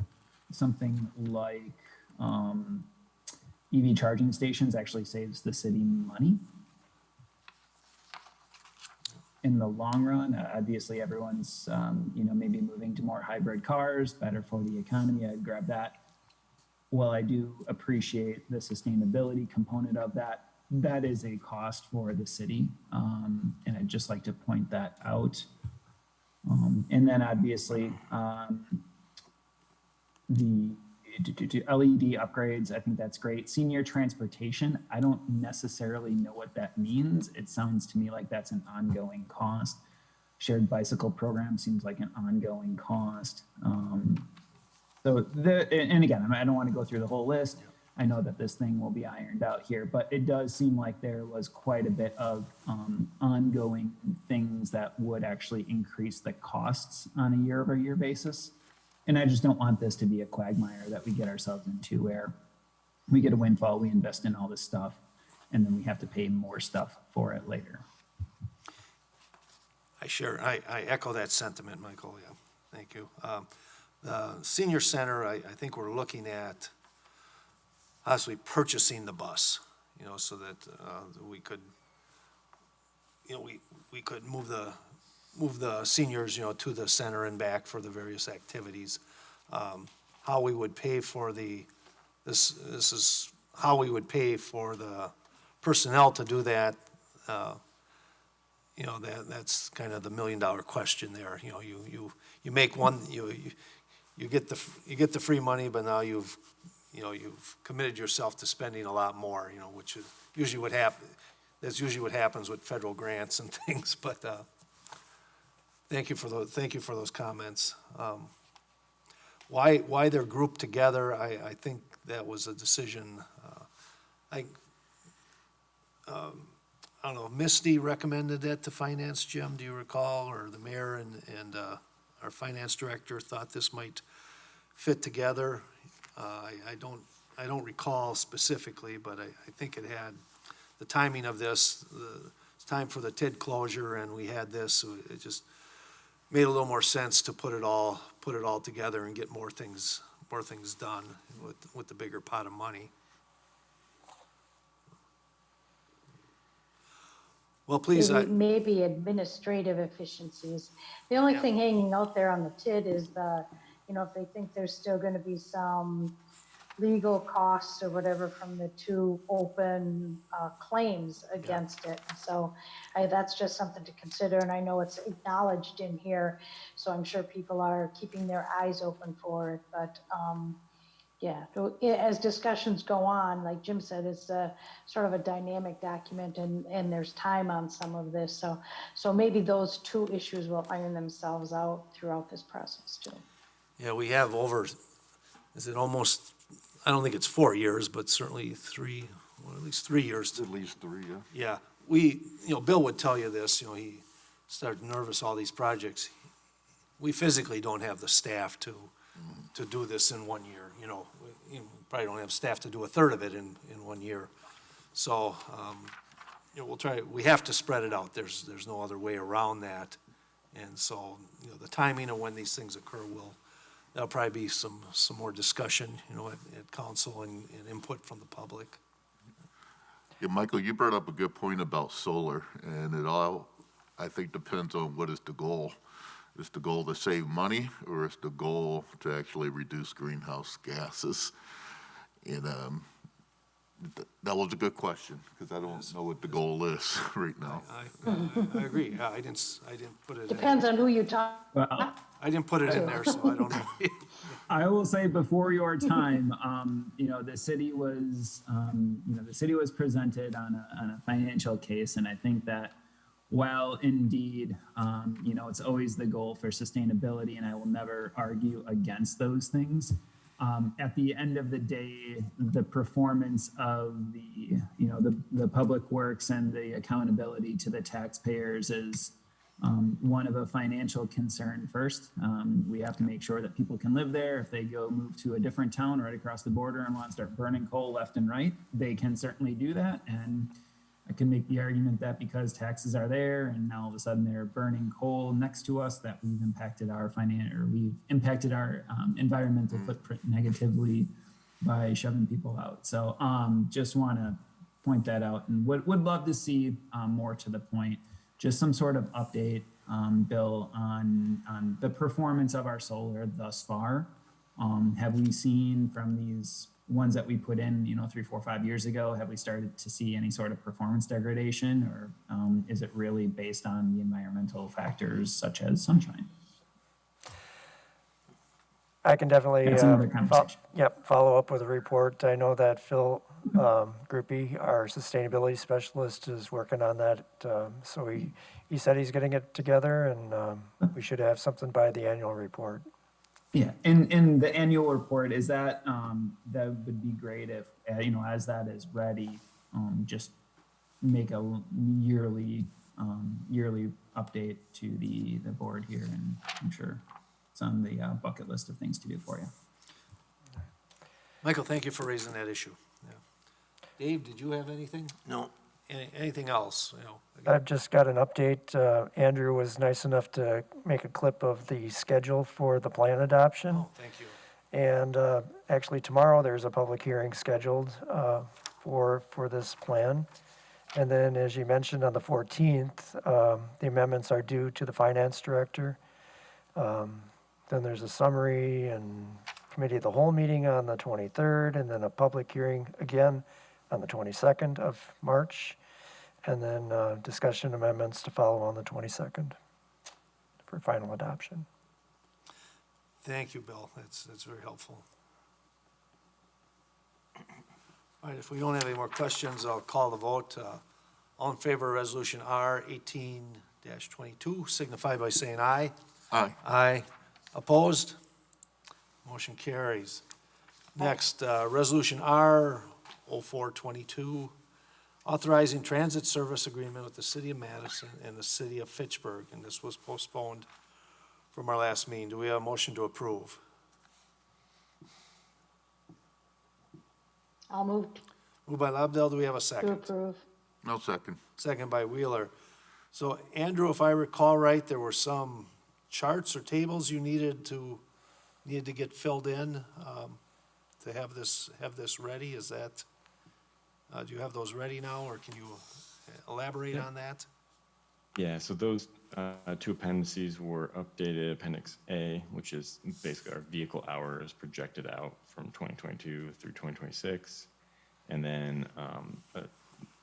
something like EV charging stations actually saves the city money in the long run. Obviously, everyone's, maybe moving to more hybrid cars, better for the economy. I'd grab that. While I do appreciate the sustainability component of that, that is a cost for the city. And I'd just like to point that out. And then obviously, the LED upgrades, I think that's great. Senior transportation, I don't necessarily know what that means. It sounds to me like that's an ongoing cost. Shared bicycle program seems like an ongoing cost. And again, I don't want to go through the whole list. I know that this thing will be ironed out here, but it does seem like there was quite a bit of ongoing things that would actually increase the costs on a year-over-year basis. And I just don't want this to be a quagmire that we get ourselves into, where we get a windfall, we invest in all this stuff, and then we have to pay more stuff for it later. I echo that sentiment, Michael, yeah, thank you. The senior center, I think we're looking at possibly purchasing the bus, so that we could, we could move the seniors, to the center and back for the various activities. How we would pay for this is how we would pay for the personnel to do that. That's kind of the million-dollar question there. You make one, you get the free money, but now you've committed yourself to spending a lot more, which is usually what that's usually what happens with federal grants and things, but, thank you for those comments. Why they're grouped together, I think that was a decision, I don't know, Misty recommended that to finance, Jim, do you recall? Or the mayor and our finance director thought this might fit together. I don't recall specifically, but I think it had the timing of this, it's time for the TID closure, and we had this, so it just made a little more sense to put it all together and get more things done with the bigger pot of money. Well, please, Maybe administrative efficiencies. The only thing hanging out there on the TID is if they think there's still gonna be some legal costs or whatever from the two open claims against it. So that's just something to consider, and I know it's acknowledged in here, so I'm sure people are keeping their eyes open for it, but as discussions go on, like Jim said, it's sort of a dynamic document, and there's time on some of this, so maybe those two issues will iron themselves out throughout this process too. Yeah, we have is it almost, I don't think it's 4 years, but certainly at least 3 years. At least 3, yeah. Yeah, Bill would tell you this, he started nervous, all these projects. We physically don't have the staff to do this in 1 year, we probably don't have staff to do a third of it in 1 year. So, we have to spread it out. There's no other way around that. And so, the timing of when these things occur there'll probably be some more discussion, at council and input from the public. Yeah, Michael, you brought up a good point about solar, and it all, I think, depends on what is the goal. Is the goal to save money, or is the goal to actually reduce greenhouse gases? And that was a good question, because I don't know what the goal is right now. I agree. Yeah, I didn't put it. Depends on who you talk. Well, I didn't put it in there, so I don't know. I will say before your time, the city was presented on a financial case, and I think that while indeed, it's always the goal for sustainability, and I will never argue against those things. At the end of the day, the performance of the public works and the accountability to the taxpayers is one of a financial concern first. We have to make sure that people can live there. If they move to a different town right across the border and want to start burning coal left and right, they can certainly do that. And I can make the argument that because taxes are there and now all of a sudden they're burning coal next to us, that we've impacted our environmental footprint negatively by shoving people out. So just want to point that out, and would love to see more to the point, just some sort of update, Bill, on the performance of our solar thus far. Have we seen from these ones that we put in, 3, 4, 5 years ago, have we started to see any sort of performance degradation, or is it really based on the environmental factors such as sunshine? I can definitely That's another conversation. follow up with a report. I know that Phil Groupie, our sustainability specialist, is working on that. So he said he's getting it together, and we should have something by the annual report. Yeah, and the annual report, is that that would be great if as that is ready, just make a yearly update to the board here, and I'm sure it's on the bucket list of things to do for you. Michael, thank you for raising that issue. Dave, did you have anything? No. Anything else, you know? I've just got an update. Andrew was nice enough to make a clip of the schedule for the plan adoption. Oh, thank you. And actually, tomorrow, there's a public hearing scheduled for this plan. And then, as you mentioned, on the 14th, the amendments are due to the finance director. Then there's a summary and committee of the whole meeting on the 23rd, and then a public hearing again on the 22nd of March. And then discussion amendments to follow on the 22nd for final adoption. Thank you, Bill. That's very helpful. All right, if we don't have any more questions, I'll call the vote. All in favor of Resolution R 18-22, signify by saying aye. Aye. Aye. Opposed? Motion carries. Next, Resolution R 0422, authorizing transit service agreement with the city of Madison and the city of Fitchburg, and this was postponed from our last meeting. Do we have a motion to approve? I'll move Moved by Lobdell, do we have a to second? approve. No second. Second by Wheeler. So Andrew, if I recall right, there were some charts or tables you needed to get filled in, to have this ready, is that, do you have those ready now, or can you elaborate on that? Yeah, so those two appendices were updated. Appendix A, which is basically our vehicle hours projected out from 2022 through 2026. And then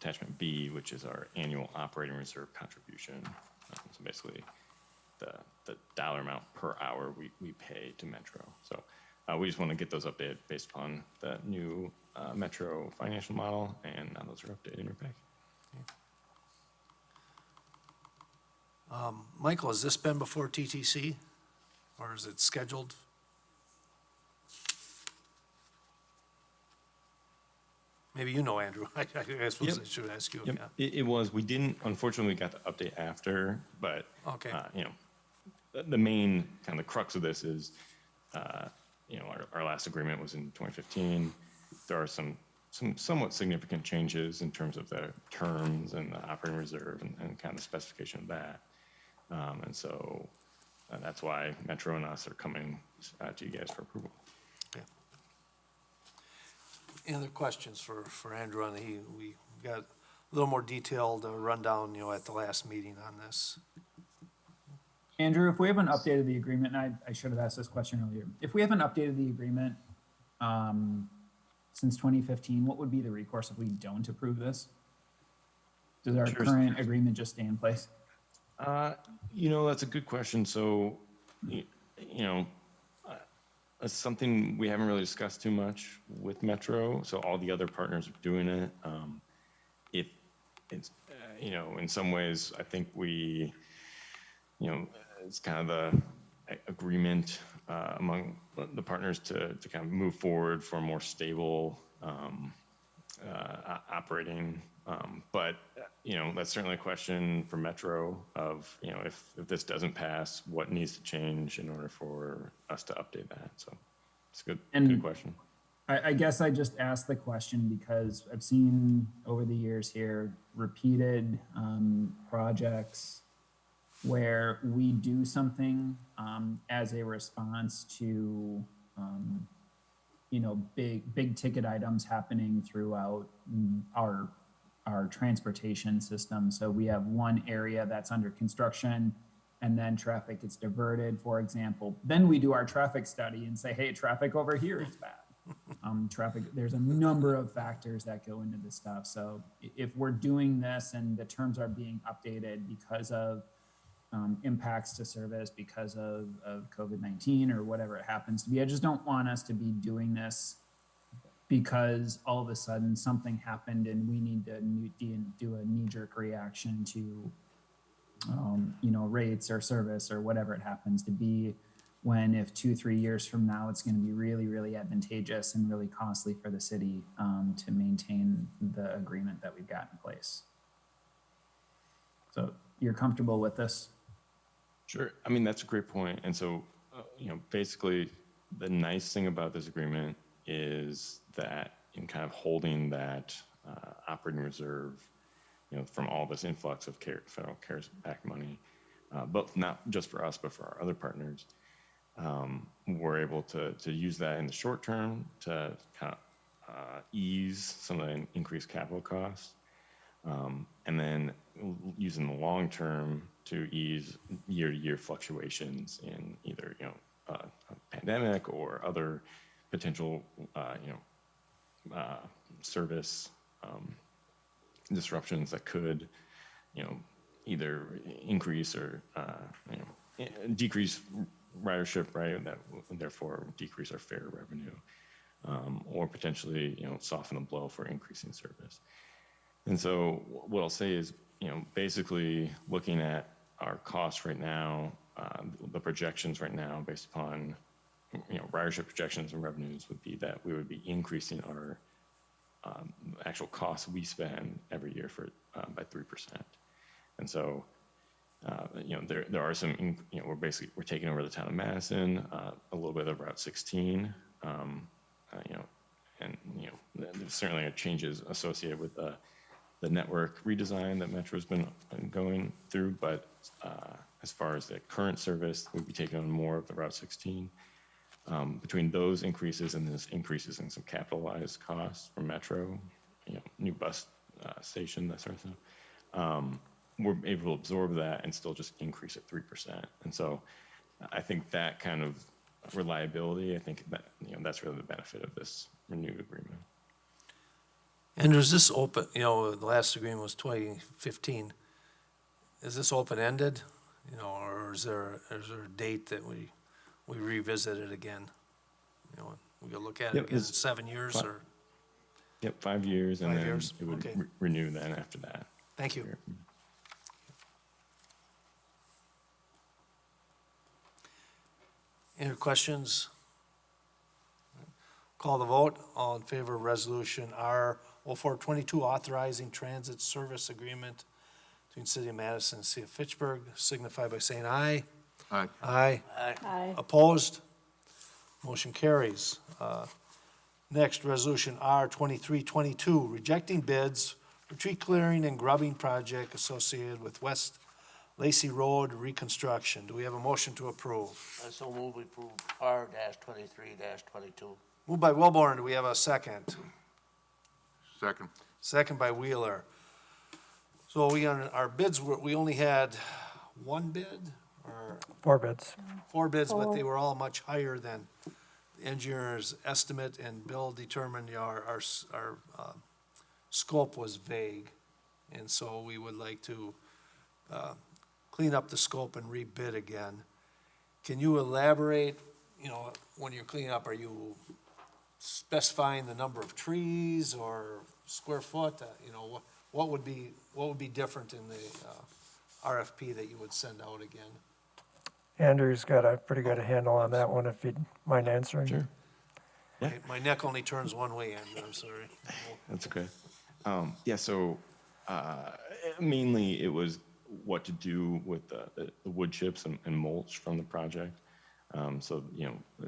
attachment B, which is our annual operating reserve contribution. So basically the dollar amount per hour we pay to Metro. So we just want to get those updated based upon the new Metro financial model, and now those are updated in your pack. Michael, has this been before TTC, or is it scheduled? Maybe you know, Andrew. I suppose Yep. I should ask you. Yep, Yeah. it was. We didn't, unfortunately, we got the update after, but, Okay. you know, the main kind of the crux of this is, you know, our last agreement was in 2015. There are some somewhat significant changes in terms of the terms and the operating reserve and kind of the specification of that. And so that's why Metro and us are coming to you guys for approval. Okay. Any other questions for Andrew? And we got a little more detailed rundown, you know, at the last meeting on this. Andrew, if we haven't updated the agreement, and I should have asked this question earlier, if we haven't updated the agreement since 2015, what would be the recourse if we don't approve this? Does our Sure. current agreement just stay in place? You know, that's a good question. So, you know, it's something we haven't really discussed too much with Metro. So all the other partners are doing it. If it's, you know, in some ways, I think we, you know, it's kind of the agreement among the partners to kind of move forward for a more stable operating. But, you know, that's certainly a question for Metro of, you know, if this doesn't pass, what needs to change in order for us to update that? So it's a good question. I guess I just asked the question because I've seen over the years here repeated projects where we do something as a response to you know, big ticket items happening throughout our transportation system. So we have one area that's under construction and then traffic gets diverted, for example. Then we do our traffic study and say, hey, traffic over here is bad. Traffic, there's a number of factors that go into this stuff. So if we're doing this and the terms are being updated because of impacts to service, because of COVID-19 or whatever it happens to be, I just don't want us to be doing this because all of a sudden something happened and we need to do a knee-jerk reaction to, you know, rates or service or whatever it happens to be, when if 2-3 years from now, it's going to be really, really advantageous and really costly for the city to maintain the agreement that we've got in place. So you're comfortable with this? Sure. I mean, that's a great point. And so, you know, basically the nice thing about this agreement is that in kind of holding that operating reserve, from all this influx of federal CARES Act money, but not just for us, but for our other partners. We're able to use that in the short term to kind of ease some of the increased capital costs, and then using the long term to ease year-to-year fluctuations in either a pandemic or other potential service disruptions that could either increase or decrease ridership, right? That therefore decrease our fare revenue, or potentially soften the blow for increasing service. And so what I'll say is, basically looking at our costs right now, the projections right now based upon ridership projections and revenues would be that we would be increasing our actual costs we spend every year for by 3%. And so there are some, we're taking over the town of Madison, a little bit of Route 16, and there's certainly changes associated with the network redesign that Metro's been going through, but as far as the current service, we'll be taking on more of the Route 16. Between those increases and this increases in some capitalized costs from Metro, new bus station, that sort of thing, we're able to absorb that and still just increase it 3%. And so I think that kind of reliability, I think that that's really the benefit of this renewed agreement. And is this open, the last agreement was 2015. Is this open-ended, or is there a date that we revisit it again? We could look at it again in 7 years or? Yep, 5 years, and 5 then years, it would okay. renew then after that. Thank you. Any questions? Call the vote. All in favor of resolution R 0422, authorizing transit service agreement between City of Madison and City of Fitchburg, signify by saying aye. Aye. Aye. Aye. Opposed? Motion carries. Next, resolution R 2322, rejecting bids for tree clearing and grubbing project associated with West Lacey Road reconstruction. Do we have a motion to approve? I so move we approve R-23-22. Moved by Wilborn, do we have a second? Second. Second by Wheeler. So our bids we only had one bid, or 4 bids. 4 bids, but they were all much higher than the engineer's estimate, and Bill determined our scope was vague. And so we would like to clean up the scope and rebid again. Can you elaborate, when you're cleaning up, are you specifying the number of trees or square foot? What would be different in the RFP that you would send out again? Andrew's got a pretty good handle on that one, if you'd mind answering. Sure. Yeah. My neck only turns one way, Andrew, I'm sorry. That's okay. So mainly it was what to do with the wood chips and mulch from the project.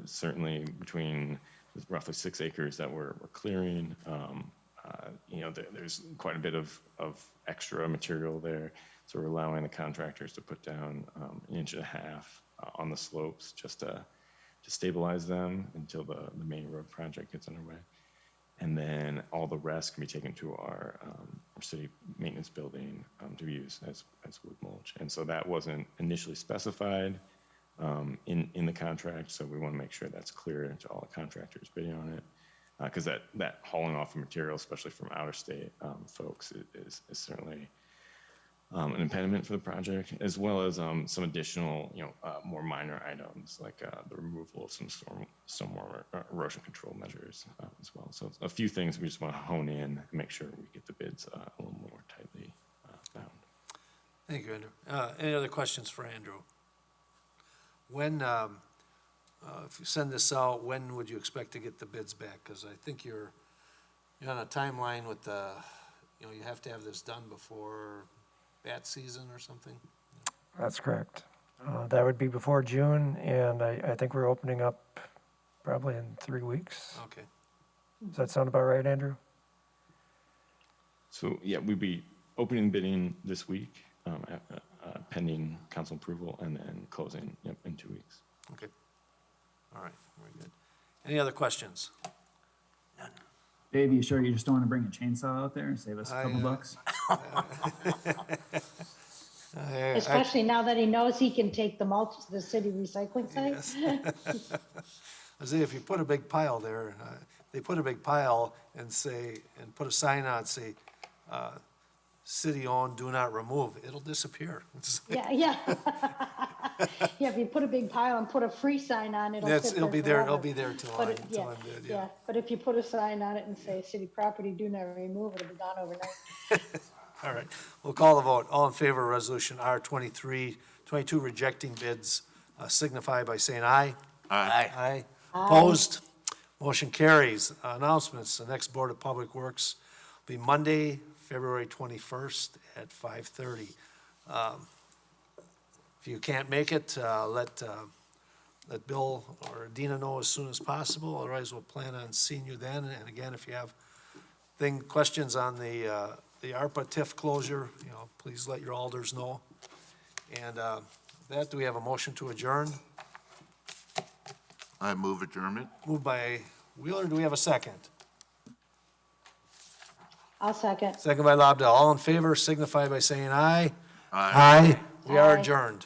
Certainly between roughly 6 acres that we're clearing, there's quite a bit of extra material there. So we're allowing the contractors to put down 1.5 inches on the slopes just to stabilize them until the main road project gets underway. And then all the rest can be taken to our city maintenance building to be used as wood mulch. And so that wasn't initially specified in the contract, so we want to make sure that's clear to all the contractors bidding on it. Because that hauling off of material, especially from outer state folks, is certainly an impediment for the project, as well as some additional, more minor items like the removal of some stormwater erosion control measures as well. So a few things we just want to hone in and make sure we get the bids a little more tightly bound. Thank you, Andrew. Any other questions for Andrew? When, if you send this out, when would you expect to get the bids back? Because I think you're on a timeline with you have to have this done before bat season or something? That's correct. That would be before June, and I think we're opening up probably in 3 weeks. Okay. Does that sound about right, Andrew? So, yeah, we'd be opening bidding this week, pending council approval, and then closing, yep, in 2 weeks. Okay. All right, very good. Any other questions? Dave, you sure you just don't want to bring a chainsaw out there and save us a couple bucks? Especially now that he knows he can take the mulch to the city recycling site. I say, if you put a big pile there, they put a big pile and say, and put a sign on, say, city-owned, do not remove, it'll disappear. Yeah, yeah. Yeah, if you put a big pile and put a free sign on, it'll sit there It'll be there, it'll forever. be there till But I'm, it- till yeah, I'm dead, yeah, but if you put a sign on it and say, city property, do not remove, it'll be gone overnight. All right, we'll call the vote. All in favor of resolution R 22 rejecting bids, signify by saying aye. Aye. Aye. Opposed? Motion carries. Announcements, the next Board of Public Works will be Monday, February 21st at 5:30. If you can't make it, let Bill or Dina know as soon as possible, otherwise we'll plan on seeing you then. And again, if you have questions on the ARPA TIF closure, please let your alders know. And that, do we have a motion to adjourn? I move adjournment. Moved by Wheeler, do we have a second? I'll second. Second by Lobdell. All in favor signify by saying aye. Aye. We are Aye. adjourned.